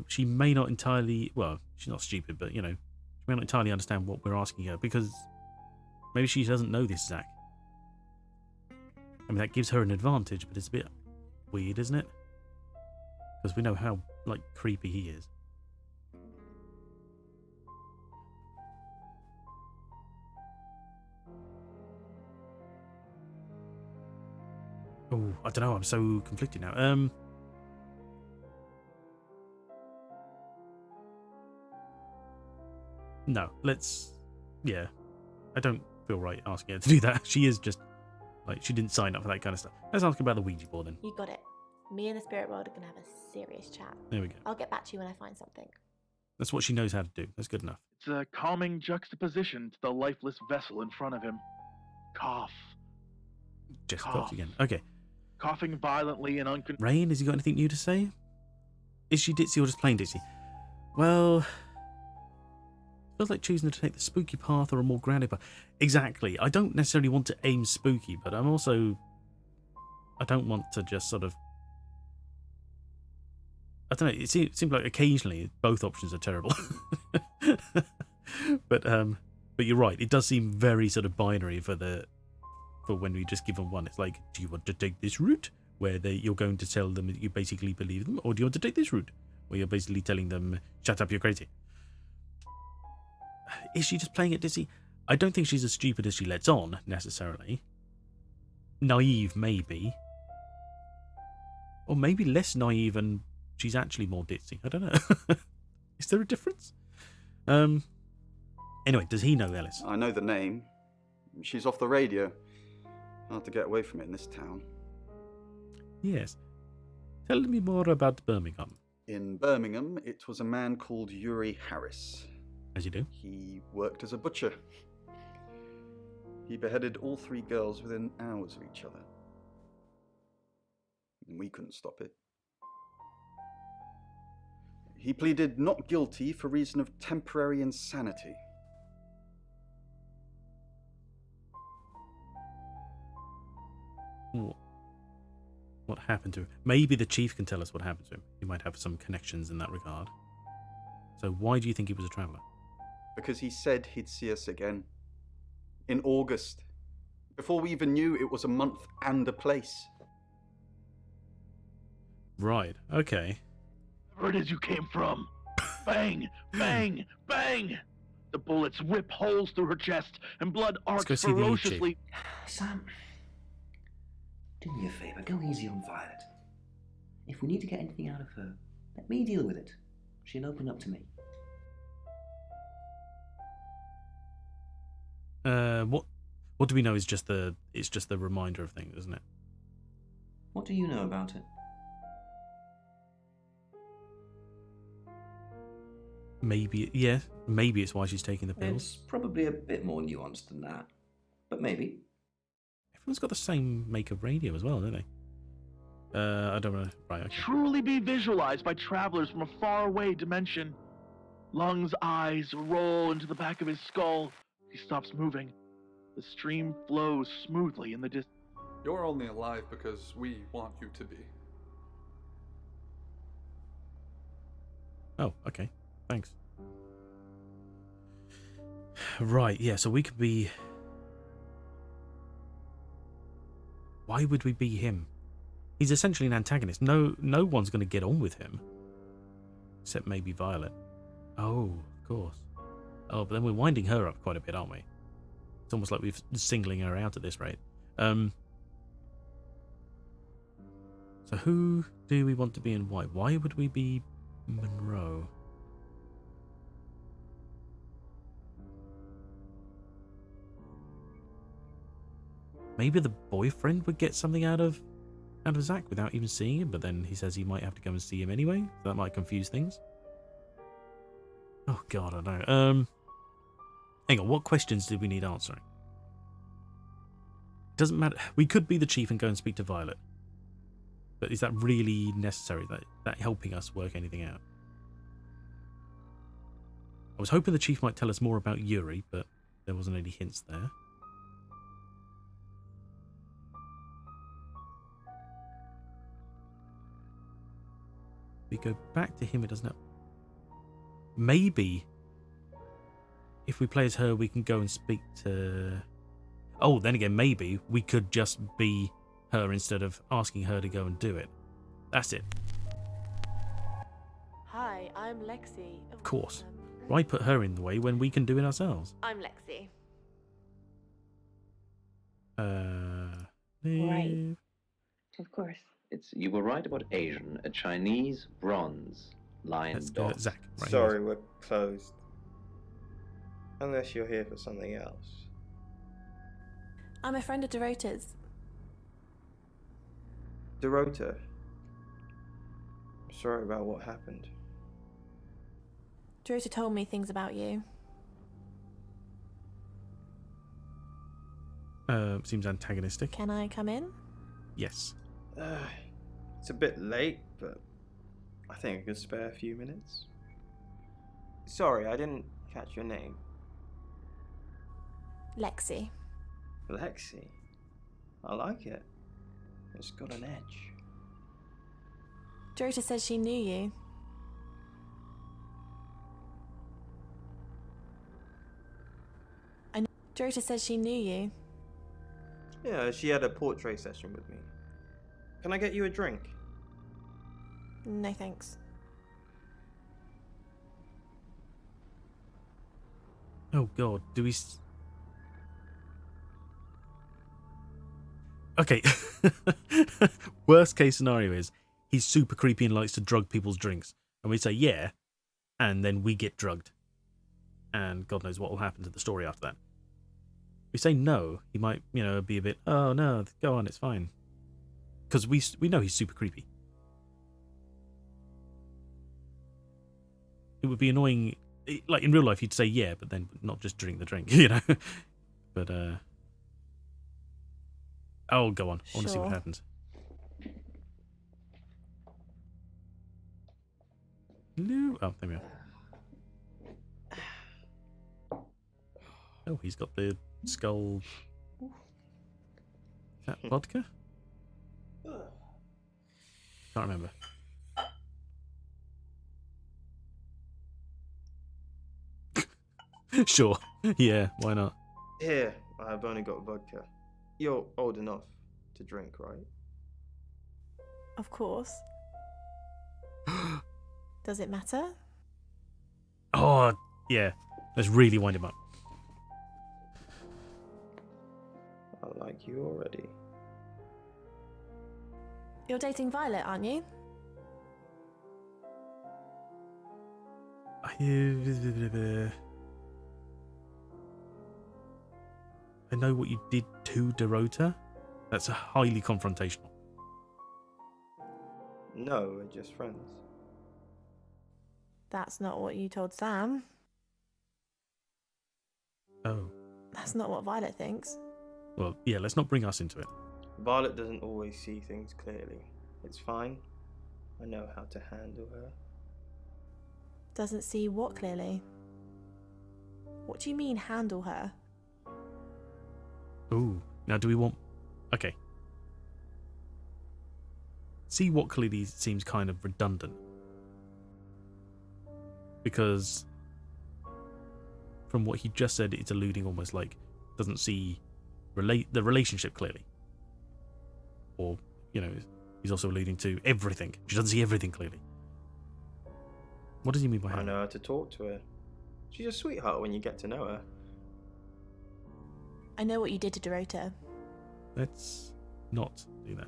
she may not entirely... Well, she's not stupid, but, she may not entirely understand what we're asking her, because maybe she doesn't know this Zach. I mean, that gives her an advantage, but it's a bit weird, isn't it? Because we know how, creepy he is. Oh, I don't know, I'm so conflicted now. No, yeah. I don't feel right asking her to do that. She is just, she didn't sign up for that kind of stuff. Let's ask about the Ouija board then. You got it. Me and the spirit world are going to have a serious chat. There we go. I'll get back to you when I find something. That's what she knows how to do. That's good enough. It's a calming juxtaposition to the lifeless vessel in front of him. Cough. Just coughed again. Okay. Coughing violently and Rain, has he got anything new to say? Is she ditzy or just plain ditzy? Well... feels like choosing to take the spooky path or a more grounded path. Exactly. I don't necessarily want to aim spooky, but I'm also... I don't want to just sort of... I don't know, it seems like occasionally both options are terrible. But you're right, it does seem very sort of binary for when we just give them one. It's like, do you want to take this route where you're going to tell them that you basically believe them, or do you want to take this route where you're basically telling them, shut up, you're crazy? Is she just playing it dizzy? I don't think she's as stupid as she lets on, necessarily. Naive, maybe. Or maybe less naive and she's actually more ditzy. I don't know. Is there a difference? Anyway, does he know Ellis? I know the name. She's off the radio. Hard to get away from it in this town. Yes. Tell me more about Birmingham. In Birmingham, it was a man called Yuri Harris. As you do. He worked as a butcher. He beheaded all 3 girls within hours of each other. and we couldn't stop it. He pleaded not guilty for reason of temporary insanity. What happened to him? Maybe the chief can tell us what happened to him. He might have some connections in that regard. So why do you think he was a traveller? Because he said he'd see us again. In August. Before we even knew it was a month and a place. Right, okay. Wherever it is you came from. Bang! Bang! Bang! The bullets rip holes through her chest, and blood arcs ferociously. Sam, do me a favour, go easy on Violet. If we need to get anything out of her, let me deal with it. She'll open up to me. What do we know is just the reminder of things, isn't it? What do you know about it? Maybe it's why she's taking the pills. It's probably a bit more nuanced than that, but maybe. Everyone's got the same make of radio as well, don't they? I don't know. Right, okay. Truly be visualized by travelers from a faraway dimension. Lung's eyes roll into the back of his skull. He stops moving. The stream flows smoothly in the distance. You're only alive because we want you to be. Oh, okay. Thanks. Right, yeah, so we could be... Why would we be him? He's essentially an antagonist. No one's going to get on with him. Except maybe Violet. Oh, of course. Oh, but then we're winding her up quite a bit, aren't we? It's almost like we're singling her out at this rate. So who do we want to be and why? Why would we be Monroe? Maybe the boyfriend would get something out of Zach without even seeing him, but then he says he might have to go and see him anyway. So that might confuse things. Oh god, I know. Hang on, what questions do we need answering? Doesn't matter. We could be the chief and go and speak to Violet. But is that really necessary? That helping us work anything out? I was hoping the chief might tell us more about Yuri, but there wasn't any hints there. We go back to him, it doesn't help. Maybe if we play as her, we can go and speak to... Oh, then again, maybe we could just be her instead of asking her to go and do it. That's it. Hi, I'm Lexi. Of course. Why put her in the way when we can do it ourselves? I'm Lexi. Right. Of course. You were right about Asian, a Chinese bronze lion dog. Zach. Right, sorry, we're closed. Unless you're here for something else. I'm a friend of Dorota's. Dorota? Sorry about what happened. Dorota told me things about you. Seems antagonistic. Can I come in? Yes. It's a bit late, but I think I could spare a few minutes. Sorry, I didn't catch your name. Lexi. Lexi? I like it. It's got an edge. Dorota says she knew you. Dorota says she knew you. Yeah, she had a portrait session with me. Can I get you a drink? No thanks. Oh god, do we... Okay. Worst case scenario is he's super creepy and likes to drug people's drinks. And we say, yeah, and then we get drugged. And God knows what will happen to the story after that. If we say no, he might, be a bit, oh no, go on, it's fine. Because we know he's super creepy. It would be annoying, like in real life you'd say yeah, but then not just drink the drink, But, oh, go on. I want to see what happens. Hello. Oh, there we are. Oh, he's got the skull. Is that vodka? Can't remember. Sure. Yeah, why not? Here, I've only got vodka. You're old enough to drink, right? Of course. Does it matter? Oh, yeah. Let's really wind him up. I like you already. You're dating Violet, aren't you? I know what you did to Dorota. That's highly confrontational. No, we're just friends. That's not what you told Sam. Oh. That's not what Violet thinks. Well, yeah, let's not bring us into it. Violet doesn't always see things clearly. It's fine. I know how to handle her. Doesn't see what clearly? What do you mean, handle her? Ooh. Now, do we want... Okay. See what clearly seems kind of redundant. Because from what he just said, it's alluding almost like doesn't see the relationship clearly. Or, you know, he's also alluding to everything. She doesn't see everything clearly. What does he mean by I that? know how to talk to her. She's a sweetheart when you get to know her. I know what you did to Dorota. Let's not do that.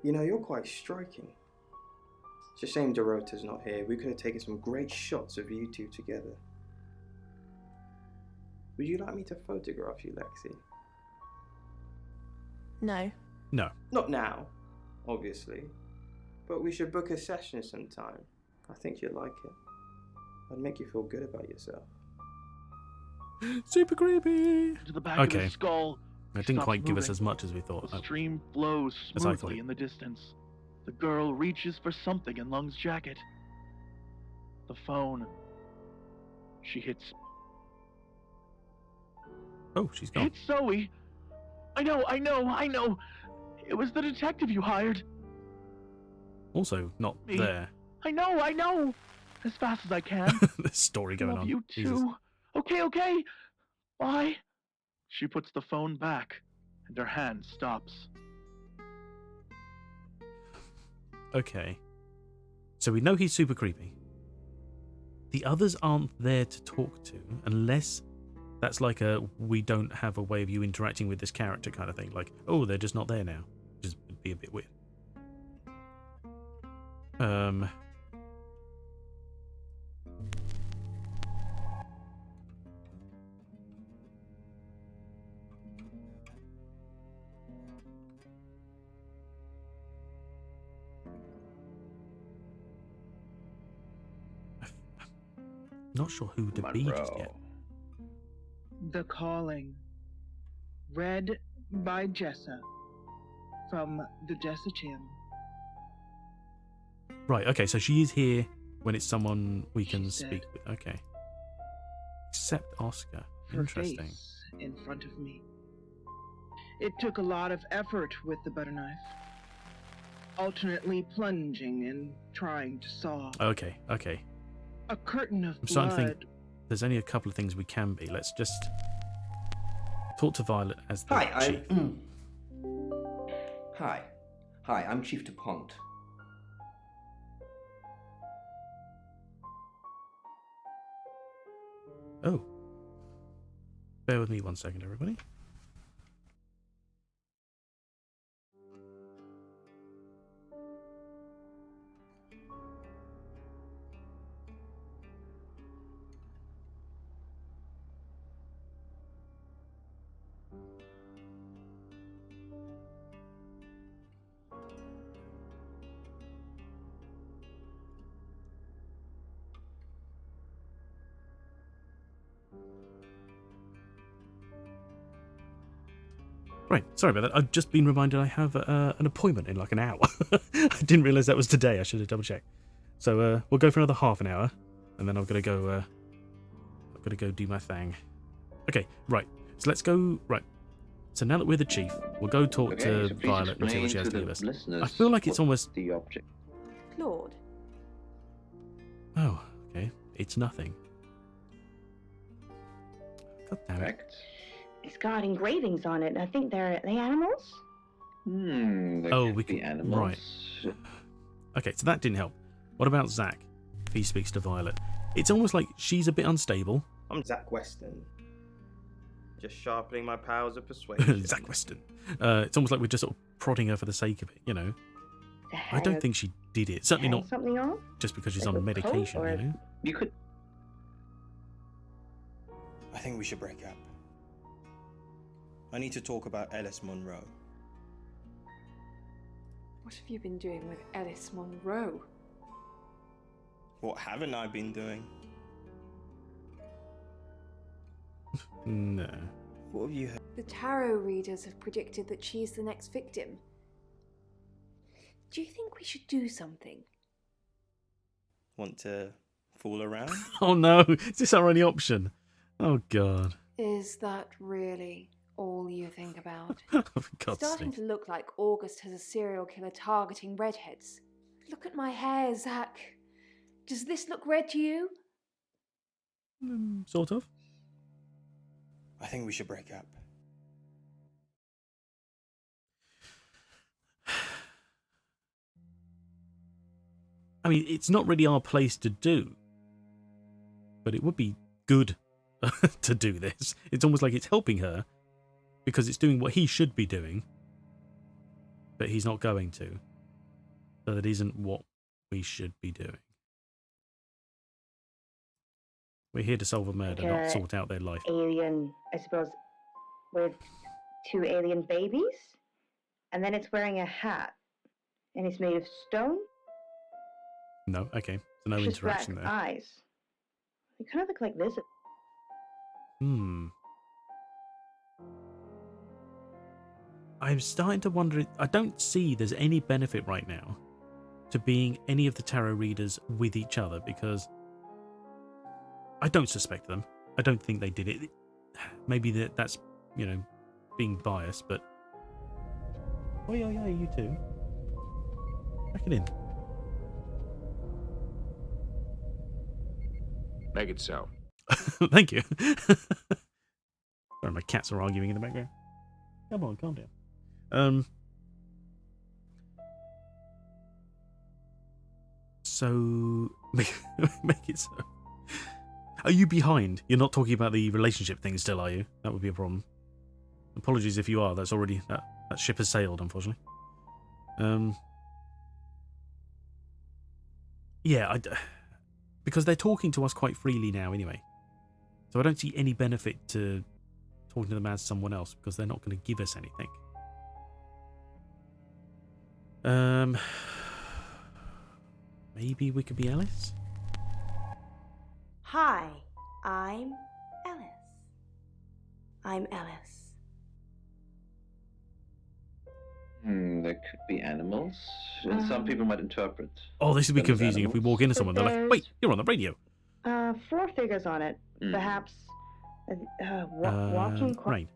You know, you're quite striking. It's a shame Dorota's not here. We could have taken some great shots of you two together. Would you like me to photograph you, Lexi? No. No. Not now, obviously. But we should book a session sometime. I think you'd like it. I'd make you feel good about yourself. Super creepy. To the back of his skull. It didn't quite give us as much as we thought. The stream flows smoothly in the distance. The girl reaches for something in Lung's jacket. The phone. She hits. Oh, she's gone. It's Zoe. I know. It was the detective you hired. Also, not Me. there. I know. As fast as I can. There's story going Love on. you too. Jesus. Okay. Bye. She puts the phone back, and her hand stops. Okay. So we know he's super creepy. The others aren't there to talk to, unless that's like a we don't have a way of you interacting with this character kind of thing. Like, oh, they're just not there now. Which would be a bit weird. Not sure who to be just yet. The Calling. Read by Jessa. From the Jessa channel. Right, okay, so she is here when it's someone we can speak with. Okay. Except Oscar. Her Interesting. face in front of me. It took a lot of effort with the butter knife. Alternately plunging and trying to saw. Okay. A curtain of I'm starting blood. to think there's only a couple of things we can be. Let's just talk to Violet as the chief. Hi, I'm Chief DuPont. Oh. Bear with me one second, everybody. Right, sorry about that. I've just been reminded I have an appointment in like an hour. I didn't realise that was today. I should have double checked. So we'll go for another half an hour, and then I've got to go. I've got to go do my thing. Okay, right. So let's go. Right. So now that we're the chief, we'll go talk to so please Violet and see explain what she has to to the give us. listeners I feel like it's what almost. the object. Claude. Oh, okay. It's nothing. God damn it. Correct. It's got engravings on it. I think are they animals? They could be animals. Right. Okay, so that didn't help. What about Zach? He speaks to Violet. It's almost like she's a bit unstable. I'm Zach Weston. Just sharpening my powers of persuasion. Zach Weston. It's almost like we're just sort of prodding her for the sake of it, you know. I don't think she did it. Certainly not Something on? just because she's Like on a medication, coat or- you know. You could. I think we should break up. I need to talk about Ellis Monroe. What have you been doing with Ellis Monroe? What haven't I been doing? No. What have you heard? The tarot readers have predicted that she's the next victim. Do you think we should do something? Want to fool around? Oh no, is this our only option? Oh god. Is that really all you think about? For God's Starting sake. to look like August has a serial killer targeting redheads. Look at my hair, Zach. Does this look red to you? Sort of. I think we should break up. I mean, it's not really our place to do, but it would be good to do this. It's almost like it's helping her because it's doing what he should be doing, but he's not going to. So that isn't what we should be doing. We're here to solve a murder, Like not a sort out their life. Alien, I suppose, with 2 alien babies, and then it's wearing a hat, and it's made of stone. No, okay. So no It's just interaction black there. eyes. They kind of look like this. I'm starting to wonder. I don't see there's any benefit right now to being any of the tarot readers with each other because I don't suspect them. I don't think they did it. Maybe that's, you know, being biased, but. Oh, yeah, you too. Back it in. Make it so. Thank you. Sorry, my cats are arguing in the background. Come on, calm down. So make it so. Are you behind? You're not talking about the relationship thing still, are you? That would be a problem. Apologies if you are. That's already that ship has sailed, unfortunately. Yeah, because they're talking to us quite freely now anyway. So I don't see any benefit to talking to them as someone else because they're not going to give us anything. Maybe we could be Ellis? Hi, I'm Ellis. I'm Ellis. There could be animals, and some people might interpret. Oh, this would be them as confusing if we animals. walk into someone. They're like, wait, you're on the radio. 4 figures on it. Perhaps walking. Rain.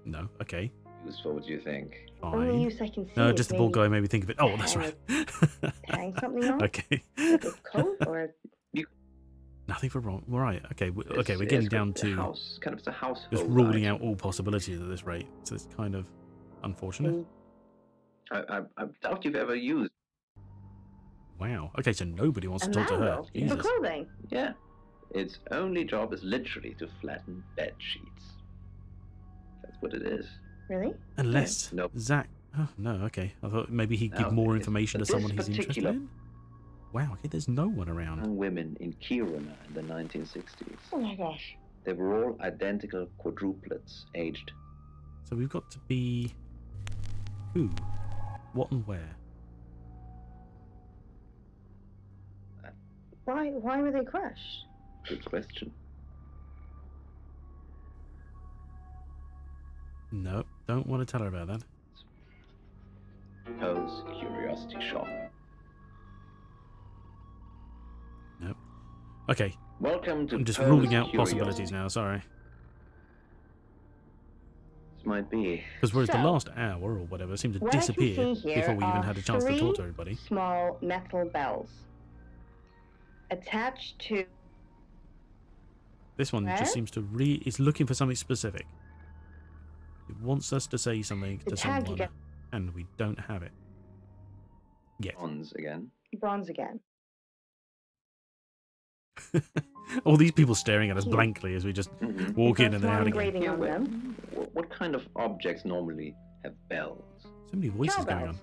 No, okay. What would you think? Only Fine. use I can see. No, is just the ball maybe guy made me think of it. Oh, that's right. hang something on. Okay. Like a coat or. Nothing for wrong. Right. Okay. Okay. We're It's getting down a to house, kind of it's a household. just ruling item. out all possibilities at this rate. So it's kind of unfortunate. I doubt you've ever used. Wow. Okay. So nobody wants to A talk to her. mango for Jesus. clothing. Yeah. Its only job is literally to flatten bed sheets. That's what it is. Really? Unless Nope. Zach. Oh, no. Okay. I thought maybe he'd give No, more it's- information to this someone he's interested particular- in. Wow. Okay. There's no one around. Young women in Kiruna in the 1960s. Oh my gosh. They were all identical quadruplets, aged. So we've got to be who, what, and where. Why were they crushed? Good question. No, don't want to tell her about that. Poe's Curiosity Shop. Nope. Okay. Welcome to I'm just Poe's ruling out Curiosity. possibilities now, sorry. This might be. Because whereas the last hour or whatever seemed to What I can disappear see here before we even are had a chance to talk to 3 everybody. small metal bells attached to. This one Where? just seems to is looking for something specific. It wants us to say something The to tag you someone, get. and we don't have it yet. Bronze again. Bronze again. All these people staring at us Here. blankly as we just Mhm. walk They've in got and they're small out again. engraving Yeah, on them. what kind of objects normally have bells? So many voices going on. Cowbells.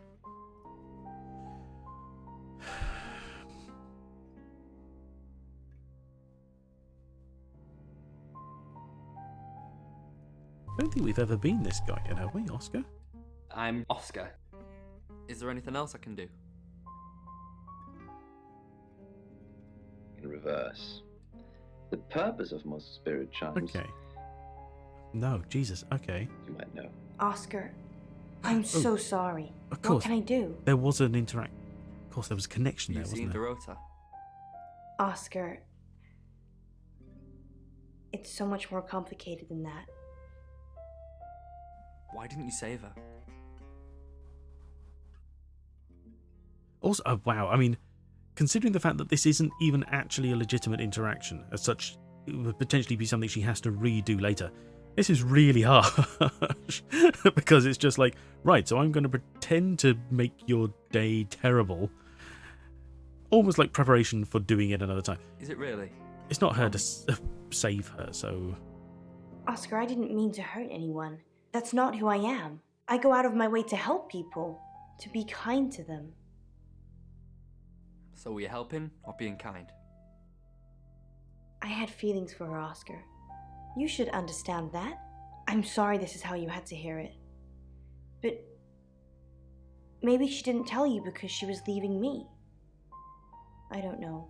I don't think we've ever been this guy yet, have we, Oscar? I'm Oscar. Is there anything else I can do? In reverse. The purpose of most spirit chimes. Okay. No, Jesus, okay. You might know. Oscar, I'm so sorry. Of course. What can I do? There was an interact. Of course, there was a connection there, You've wasn't seen there? Dorota? Oscar, it's so much more complicated than that. Why didn't you save her? Also, wow, I mean, considering the fact that this isn't even actually a legitimate interaction, as such, it would potentially be something she has to redo later. This is really harsh. Because it's just like, right, so I'm going to pretend to make your day terrible. Almost like preparation for doing it another time. Is it really? It's not her to save her, so... Oscar, I didn't mean to hurt anyone. That's not who I am. I go out of my way to help people, to be kind to them. So were you helping or being kind? I had feelings for her, Oscar. You should understand that. I'm sorry this is how you had to hear it. But maybe she didn't tell you because she was leaving me. I don't know.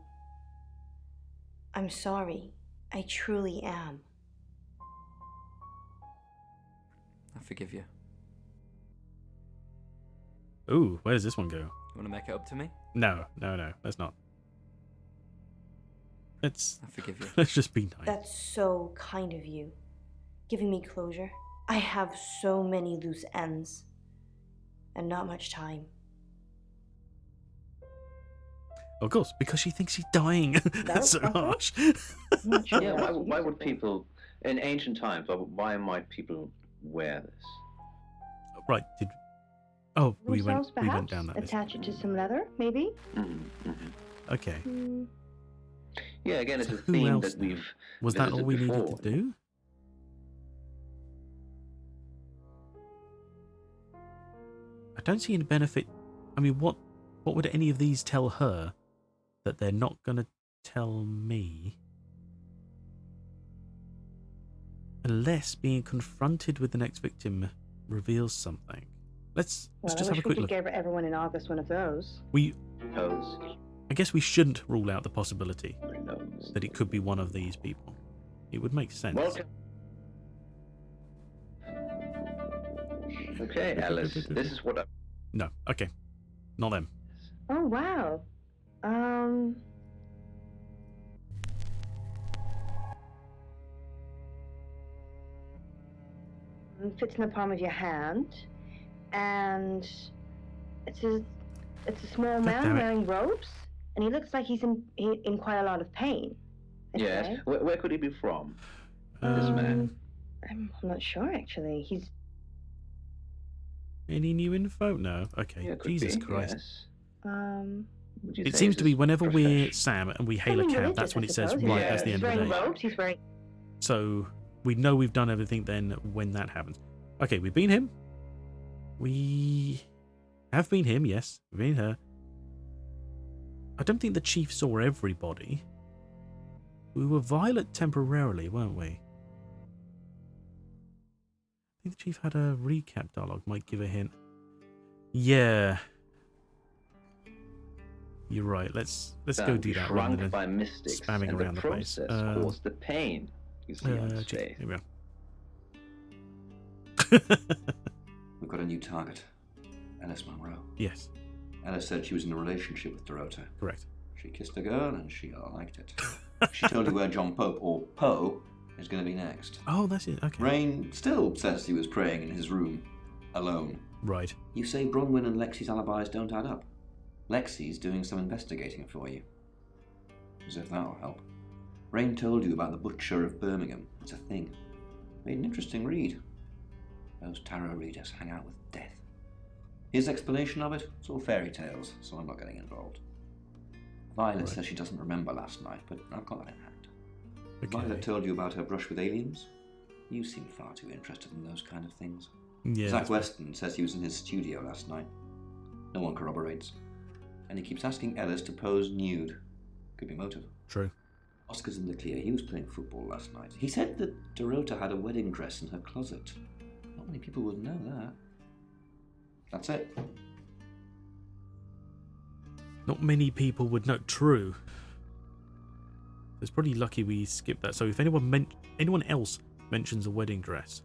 I'm sorry. I truly am. I forgive you. Ooh, where does this one go? You want to make it up to me? No, let's not. I forgive you. Let's just be nice. That's so kind of you. Giving me closure. I have so many loose ends. And not much time. Of course, because she thinks she's dying. That's so harsh. Sure. Yeah, why would people, in ancient times, why might people wear this? Right, Oh, we Themselves, went perhaps? down that list. Attach it to some leather, maybe? Okay. Yeah, again, it's So a who theme else that now? we've Was that all we visited needed before. to do? I don't see any benefit. I mean, what would any of these tell her that they're not going to tell me? Unless being confronted with the next victim reveals something. Let's Well, just I have wish a quick we look. could give everyone in August one of those. I guess we shouldn't rule out the possibility that it could be one of these people. It would make sense. Okay, Alice, this is what I... No, okay. Not them. Oh, wow. Fits in the palm of your hand, and it's a small man damn it. wearing robes, and he looks like he's in quite a lot of pain. I'd Yes, say. where could he be from? This man. I'm not sure actually. He's Any new info? No. Okay. Yeah, could Jesus be, Christ. yes. Would you It say seems it's to be his whenever we're profession? Sam and we hail a cab, that's when it says, suppose. right, that's the He's end of the wearing day. robes. He's wearing. So we know we've done everything then when that happens. Okay, we've been him. We have been him, yes. We've been her. I don't think the chief saw everybody. We were Violet temporarily, weren't we? I think the chief had a recap dialogue, might give a hint. Yeah. You're right. Let's go do that rather Shrunk than by mystics, spamming and around the place. process caused the pain you see on his check. face. Here we We've got a new target. Alice Monroe. Yes. Alice said she was in a relationship with Dorota. Correct. She kissed a girl and she liked it. She told you where John Pope, or Poe, is going to be next. Oh, that's it. Okay. Rain still says he was praying in his room, alone. Right. You say Bronwyn and Lexi's alibis don't add up. Lexi's doing some investigating for you. As if that'll help. Rain told you about the Butcher of Birmingham. It's a thing. Made an interesting read. Those tarot readers hang out with death. His explanation of it, it's all fairy tales, so I'm not getting involved. Violet says she doesn't remember last night, but I've got that in hand. Okay. Violet told you about her brush with aliens. You seem far too interested in those kind of things. Yeah, Zach Weston says he was in his studio last night. No one corroborates. And he keeps asking Ellis to pose nude. Could be motive. True. Oscar's in the clear. He was playing football last night. He said that Dorota had a wedding dress in her closet. Not many people would know that. That's it. Not many people would know. True. It's probably lucky we skipped that. So if anyone else mentions a wedding dress.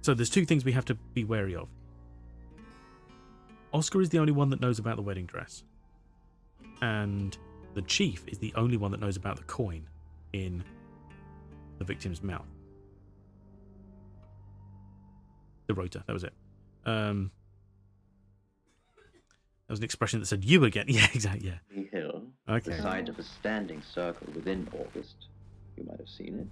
So there's two things we have to be wary of. Oscar is the only one that knows about the wedding dress. And the chief is the only one that knows about the coin in the victim's mouth. The rota, that was it. That was an expression that said you again. Yeah, exactly, yeah. The hill, Okay. the site of a standing circle within August. You might have seen it.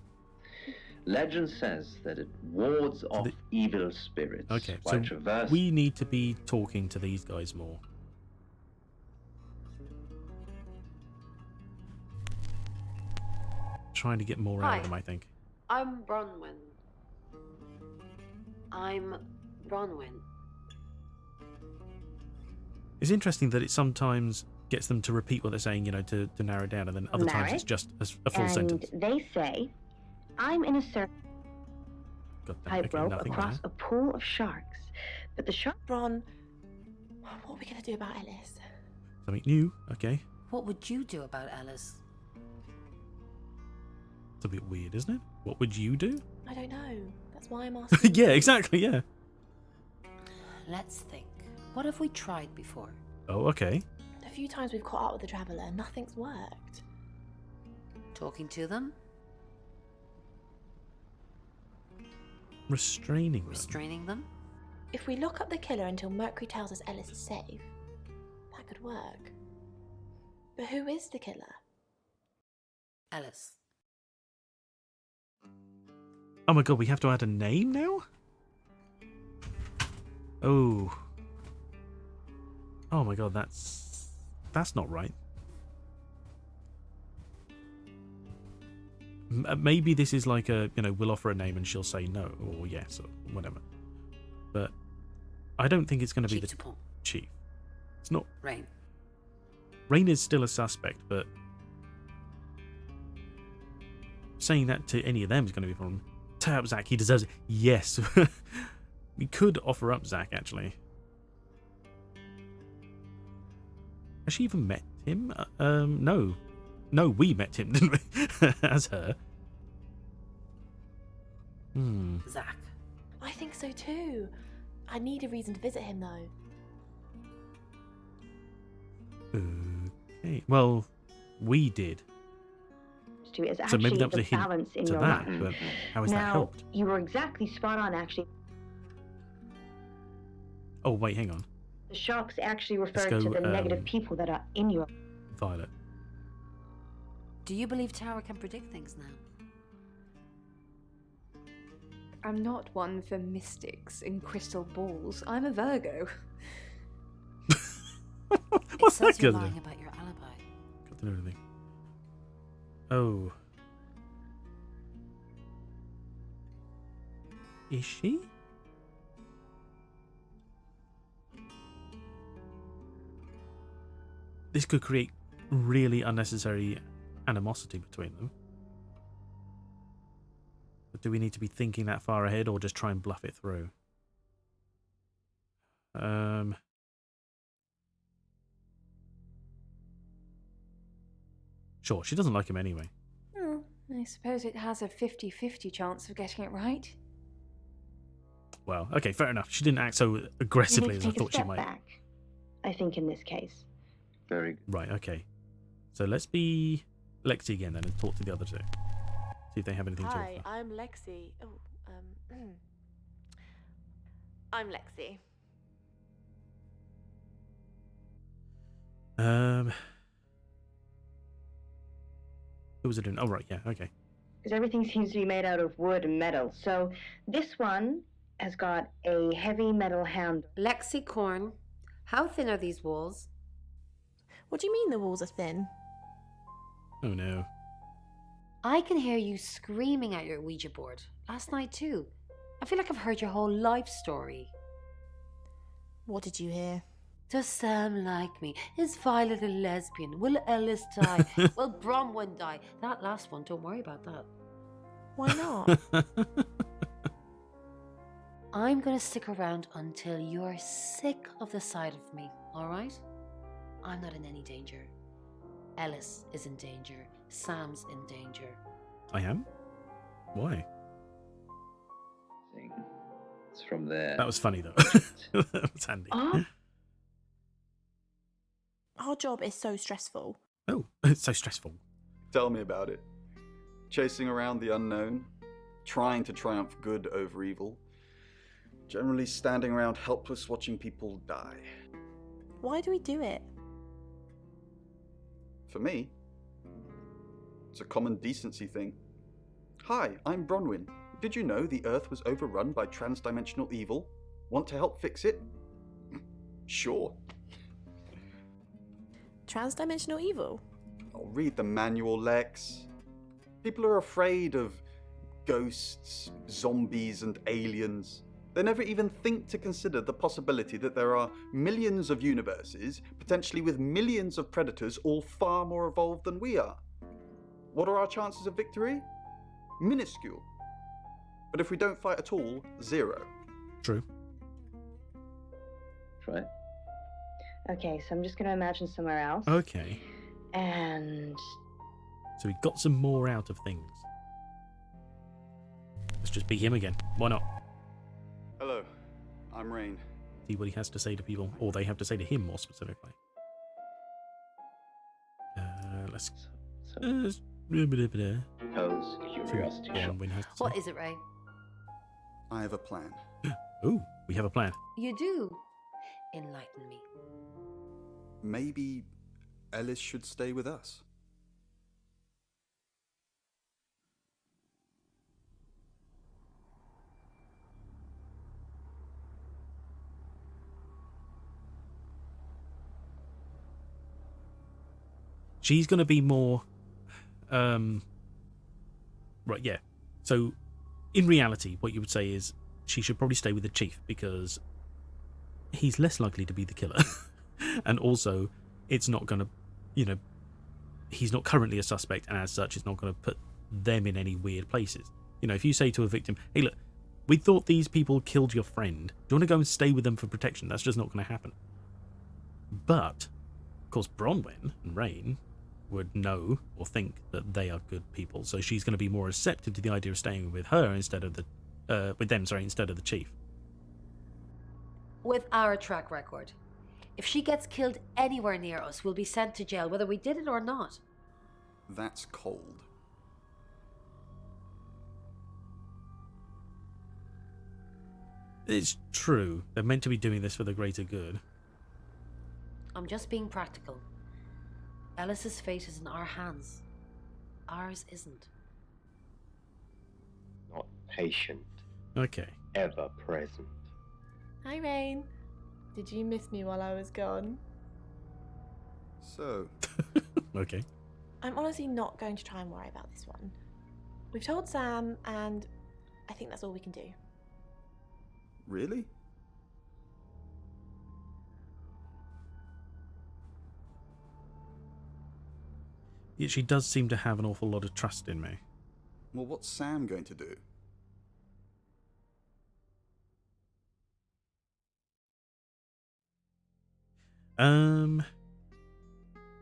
Legend says that it wards off evil spirits. Okay, by so we need to be talking to these guys more. Trying to get more out of them, I think. I'm Bronwyn. It's interesting that it sometimes gets them to repeat what they're saying, you know, to narrow it down, and then other times it's just a full sentence. And they say, I'm in a circle. Tightrope across a pool of sharks, but the shark. Bron, what are we gonna do about Ellis? Something new, okay. What would you do about Alice? It's a bit weird, isn't it? What would you do? I don't know. That's why I'm asking. Yeah, exactly, yeah. Let's think. What have we tried before? Oh, okay. A few times we've caught up with the Traveller, nothing's worked. Talking to them? Restraining them. Restraining them? If we lock up the killer until Mercury tells us Ellis is safe, that could work. But who is the killer? Ellis. Oh my god, we have to add a name now? Oh. Oh my god, that's not right. Maybe this is like a, you know, we'll offer a name and she'll say no or yes or whatever. But I don't think it's going to be the chief. It's not. Rain. Rain is still a suspect, but saying that to any of them is going to be a problem. Tie up Zach, he deserves it. Yes. We could offer up Zach, actually. Has she even met him? No. No, we met him, didn't we? As her. Zach. I think so too. I need a reason to visit him though. Okay. Well, we did. Is So maybe actually that was the a hint balance in to your that, life. but how has that Now, helped? you were exactly spot on, actually. Oh, wait, hang on. The sharks actually refer go, to the negative people that are in your. Violet. Do you believe Tower can predict things now? I'm not one for mystics and crystal balls. I'm a Virgo. What's that You're gonna lying do? about your alibi. Got to know anything. Oh. Is she? This could create really unnecessary animosity between them. But do we need to be thinking that far ahead or just try and bluff it through? Sure, she doesn't like him anyway. Oh, I suppose it has a 50-50 chance of getting it right. Well, okay, fair enough. She didn't act so aggressively You as need I to take thought a she step might. back, I think, in this case. Very good. Right, okay. So let's be Lexi again then and talk to the other two. See if they have anything to Hi, offer. I'm Lexi. I'm Lexi. Who was it doing? Oh, right, yeah, okay. Because everything seems to be made out of wood and metal. So this one has got a heavy metal handle. Lexi Corn, how thin are these walls? What do you mean the walls are thin? Oh, no. I can hear you screaming at your Ouija board. Last night, too. I feel like I've heard your whole life story. What did you hear? Does Sam like me? Is Violet a lesbian? Will Ellis die? Will Bronwyn die? That last one, don't worry about that. Why not? I'm gonna stick around until you're sick of the sight of me, alright? I'm not in any danger. Ellis is in danger. Sam's in danger. I am? Why? It's from there. That was funny, though. That was handy. Our job is so stressful. Oh, it's so stressful. Tell me about it. Chasing around the unknown, trying to triumph good over evil, generally standing around helpless watching people die. Why do we do it? For me, it's a common decency thing. Hi, I'm Bronwyn. Did you know the Earth was overrun by transdimensional evil? Want to help fix it? Sure. Transdimensional evil? I'll read the manual, Lex. People are afraid of ghosts, zombies, and aliens. They never even think to consider the possibility that there are millions of universes, potentially with millions of predators, all far more evolved than we are. What are our chances of victory? Minuscule. But if we don't fight at all, 0. True. Right. Okay, so I'm just going to imagine somewhere else. Okay. And... So we got some more out of things. Let's just be him again. Why not? Hello, I'm Rain. See what he has to say to people, or they have to say to him more specifically. Let's... Pose curiosity. What is it, Ray? I have a plan. Ooh, we have a plan. You do? Enlighten me. Maybe Ellis should stay with us. She's going to be more... Right, yeah. So, in reality, what you would say is she should probably stay with the chief because he's less likely to be the killer. And also, it's not going to, he's not currently a suspect, and as such, it's not going to put them in any weird places. If you say to a victim, hey, look, we thought these people killed your friend. Do you want to go and stay with them for protection? That's just not going to happen. But, of course, Bronwyn and Rain would know or think that they are good people, so she's going to be more receptive to the idea of staying with her instead of instead of the chief. With our track record, if she gets killed anywhere near us, we'll be sent to jail, whether we did it or not. That's cold. It's true. They're meant to be doing this for the greater good. I'm just being practical. Ellis's fate is in our hands. Ours isn't. Not patient. Okay. Ever present. Hi, Rain. Did you miss me while I was gone? So. Okay. I'm honestly not going to try and worry about this one. We've told Sam, and I think that's all we can do. Really? Yet she does seem to have an awful lot of trust in me. Well, what's Sam going to do?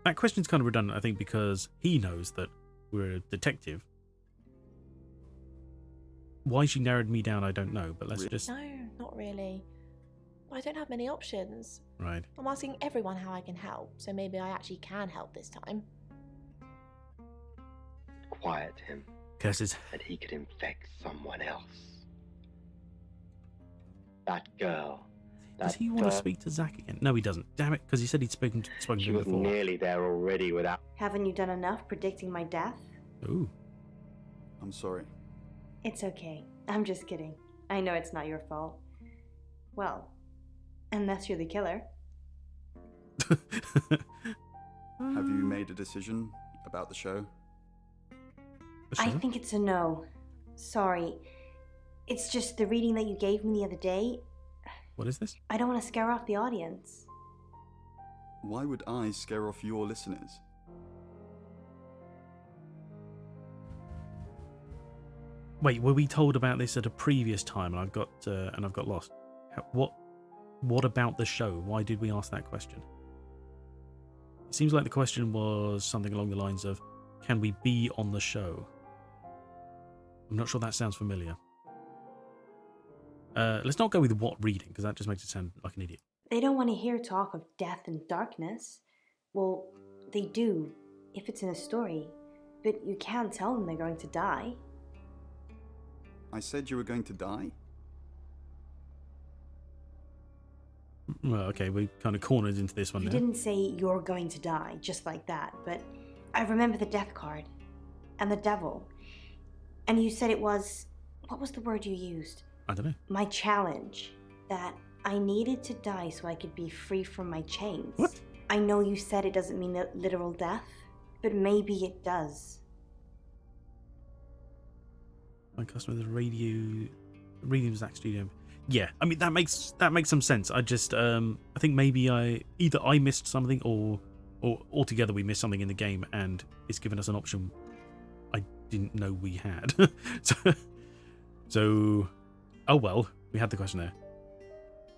That question's kind of redundant, I think, because he knows that we're a detective. Why she narrowed me down, I don't know, but let's just... No, not really. But I don't have many options. Right. I'm asking everyone how I can help, so maybe I actually can help this time. Quiet him. Curses. And he could infect someone else. That girl. Does he want to speak to Zach again? No, he doesn't. Damn it, because he said he'd spoken to She him was before. nearly there already without... Haven't you done enough predicting my death? Ooh. I'm sorry. It's okay. I'm just kidding. I know it's not your fault. Well, unless you're the killer. Have you made a decision about the show? I think it's a no. Sorry. It's just the reading that you gave me the other day. What is this? I don't want to scare off the audience. Why would I scare off your listeners? Wait, were we told about this at a previous time and I've got lost? What about the show? Why did we ask that question? It seems like the question was something along the lines of, can we be on the show? I'm not sure that sounds familiar. Let's not go with what reading, because that just makes it sound like an idiot. They don't want to hear talk of death and darkness. Well, they do, if it's in a story. But you can't tell them they're going to die. I said you were going to die? Well, okay, we kind of cornered into this one You now. didn't say you're going to die, just like that, but I remember the death card. And the devil. And you said it was... What was the word you used? I don't know. My challenge. That I needed to die so I could be free from my chains. What? I know you said it doesn't mean literal death, but maybe it does. My customer, the radio... Reading Zach Studio. Yeah, I mean, that makes some sense. I just... I think maybe either I missed something or altogether we missed something in the game and it's given us an option I didn't know we had. So, oh well, we had the question there.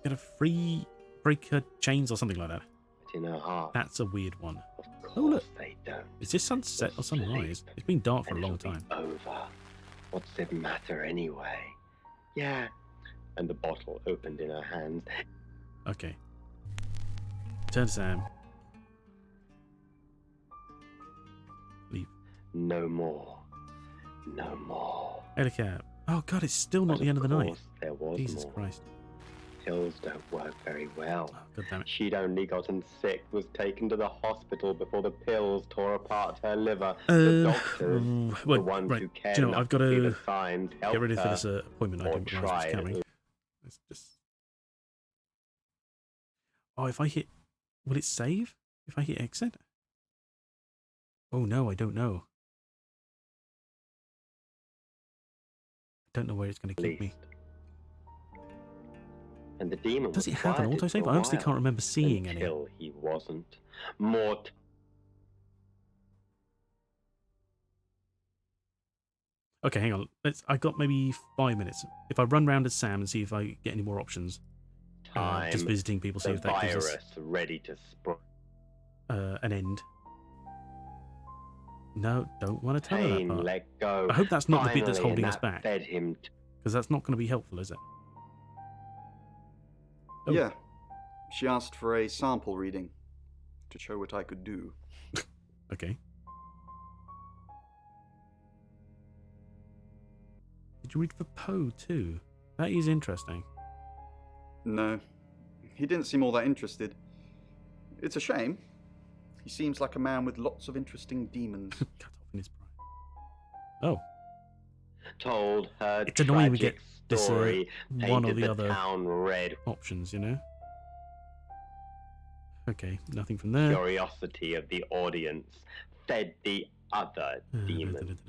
Get a free break her chains or something like that. In her heart. That's a weird one. Oh look, they don't. Is this sunset or sunrise? It's been dark for a long time. Over. What's it matter anyway? Yeah. And the bottle opened in her hands. Okay. Turn to Sam. Leave. No more. No more. Elicab. Oh god, it's still not the end of the night. There was Jesus more. Christ. Pills don't work very well. Oh, god damn it. She'd only gotten sick, was taken to the hospital before the pills tore apart her liver. The doctors, the ones who cared do you know, enough I've got to see to the signs, get ready for helped this her, appointment I or didn't realise try was it. coming. Let's just... Oh, if I hit... Will it save? If I hit exit? Oh no, I don't know. I don't know where it's going to keep me. And the demon Does it was have an quieted autosave? for a I honestly while, can't remember seeing any. until he wasn't. More Okay, hang on. I've got maybe 5 minutes. If I run round as Sam and see if I get any more options. time. Just visiting people, see the if that gives virus us ready to spread. an end. No, don't want to tell her that Pain, part. let go. I hope that's not the bit that's Finally, holding and us that back. Fed him Because that's not going to be helpful, is it? Oh. Yeah. She asked for a sample reading to show what I could do. Okay. Did you read for Poe too? That is interesting. No, he didn't seem all that interested. It's a shame. He seems like a man with lots of interesting demons. Cut off in his pride. Oh. told her It's annoying we tragic get this story, one or painted the other town red. options, you know? Okay, nothing from there. Curiosity of the audience fed the other demons,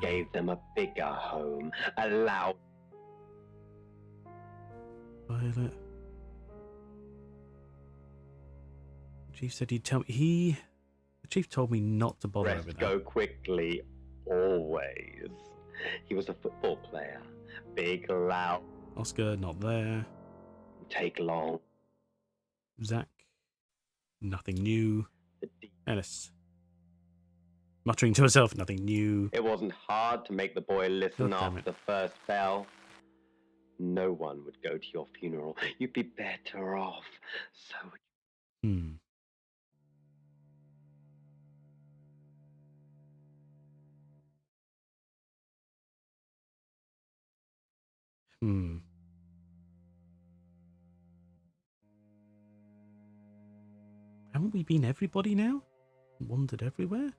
gave them a bigger home, allowed Violet. Chief said he'd tell me. The chief told me not to bother rest with go that. quickly, always. He was a football player, big, loud, Oscar, not there. take long. Zach, nothing new. Ellis, muttering to herself, nothing new. It wasn't hard to make the boy listen God damn after it. the first bell. No one would go to your funeral. You'd be better off. So. Hmm. Hmm. Haven't we been everybody now? Wandered everywhere?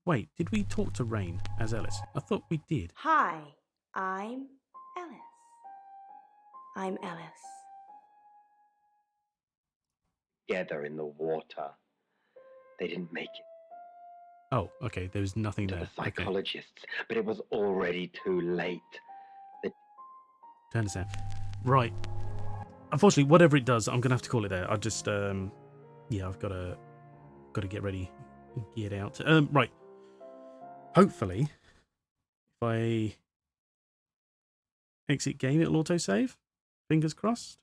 Wait, did we talk to Rain as Ellis? I thought we did. Hi, I'm Ellis. I'm Ellis. Together in the water. They didn't make it. Oh, okay. There was nothing To there. the psychologists, but it was already too late. To understand. Right. Unfortunately, whatever it does, I'm gonna have to call it there. I just, yeah, I've got to get ready, get out. Right. Hopefully, if I exit game, it'll autosave. Fingers crossed.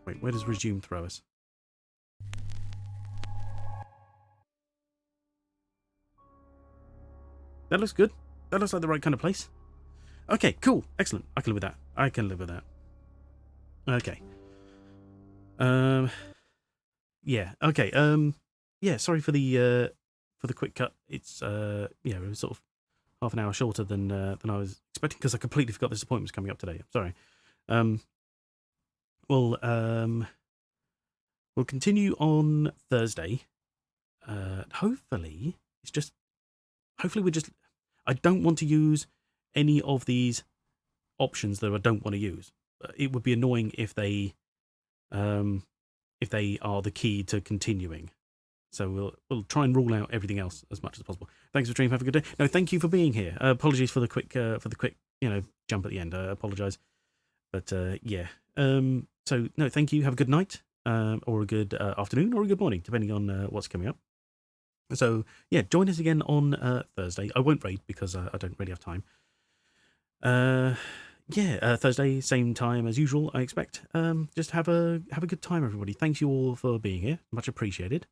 Wait, where does resume throw us? That looks good. That looks like the right kind of place. Okay, cool. Excellent. I can live with that. I can live with that. Okay. Yeah. Okay. Yeah, sorry for the quick cut. It's yeah, it was sort of half an hour shorter than I was expecting because I completely forgot this appointment was coming up today. I'm sorry. We'll continue on Thursday. Hopefully we're just I don't want to use any of these options that I don't want to use. It would be annoying if they are the key to continuing. So we'll try and rule out everything else as much as possible. Thanks for stream. Have a good day. No, thank you for being here. Apologies for the quick jump at the end. I apologise, but yeah. So no, thank you. Have a good night, or a good afternoon, or a good morning, depending on what's coming up. So yeah, join us again on Thursday. I won't raid because I don't really have time. Yeah, Thursday, same time as usual, I expect. Just have a good time, everybody. Thanks you all for being here. Much appreciated.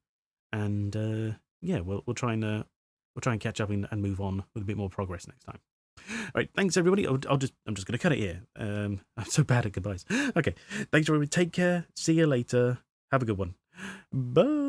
And yeah, we'll try and catch up and move on with a bit more progress next time. All right, thanks everybody. I'm just going to cut it here. I'm so bad at goodbyes. Okay, thanks everybody. Take care. See you later. Have a good one. Bye.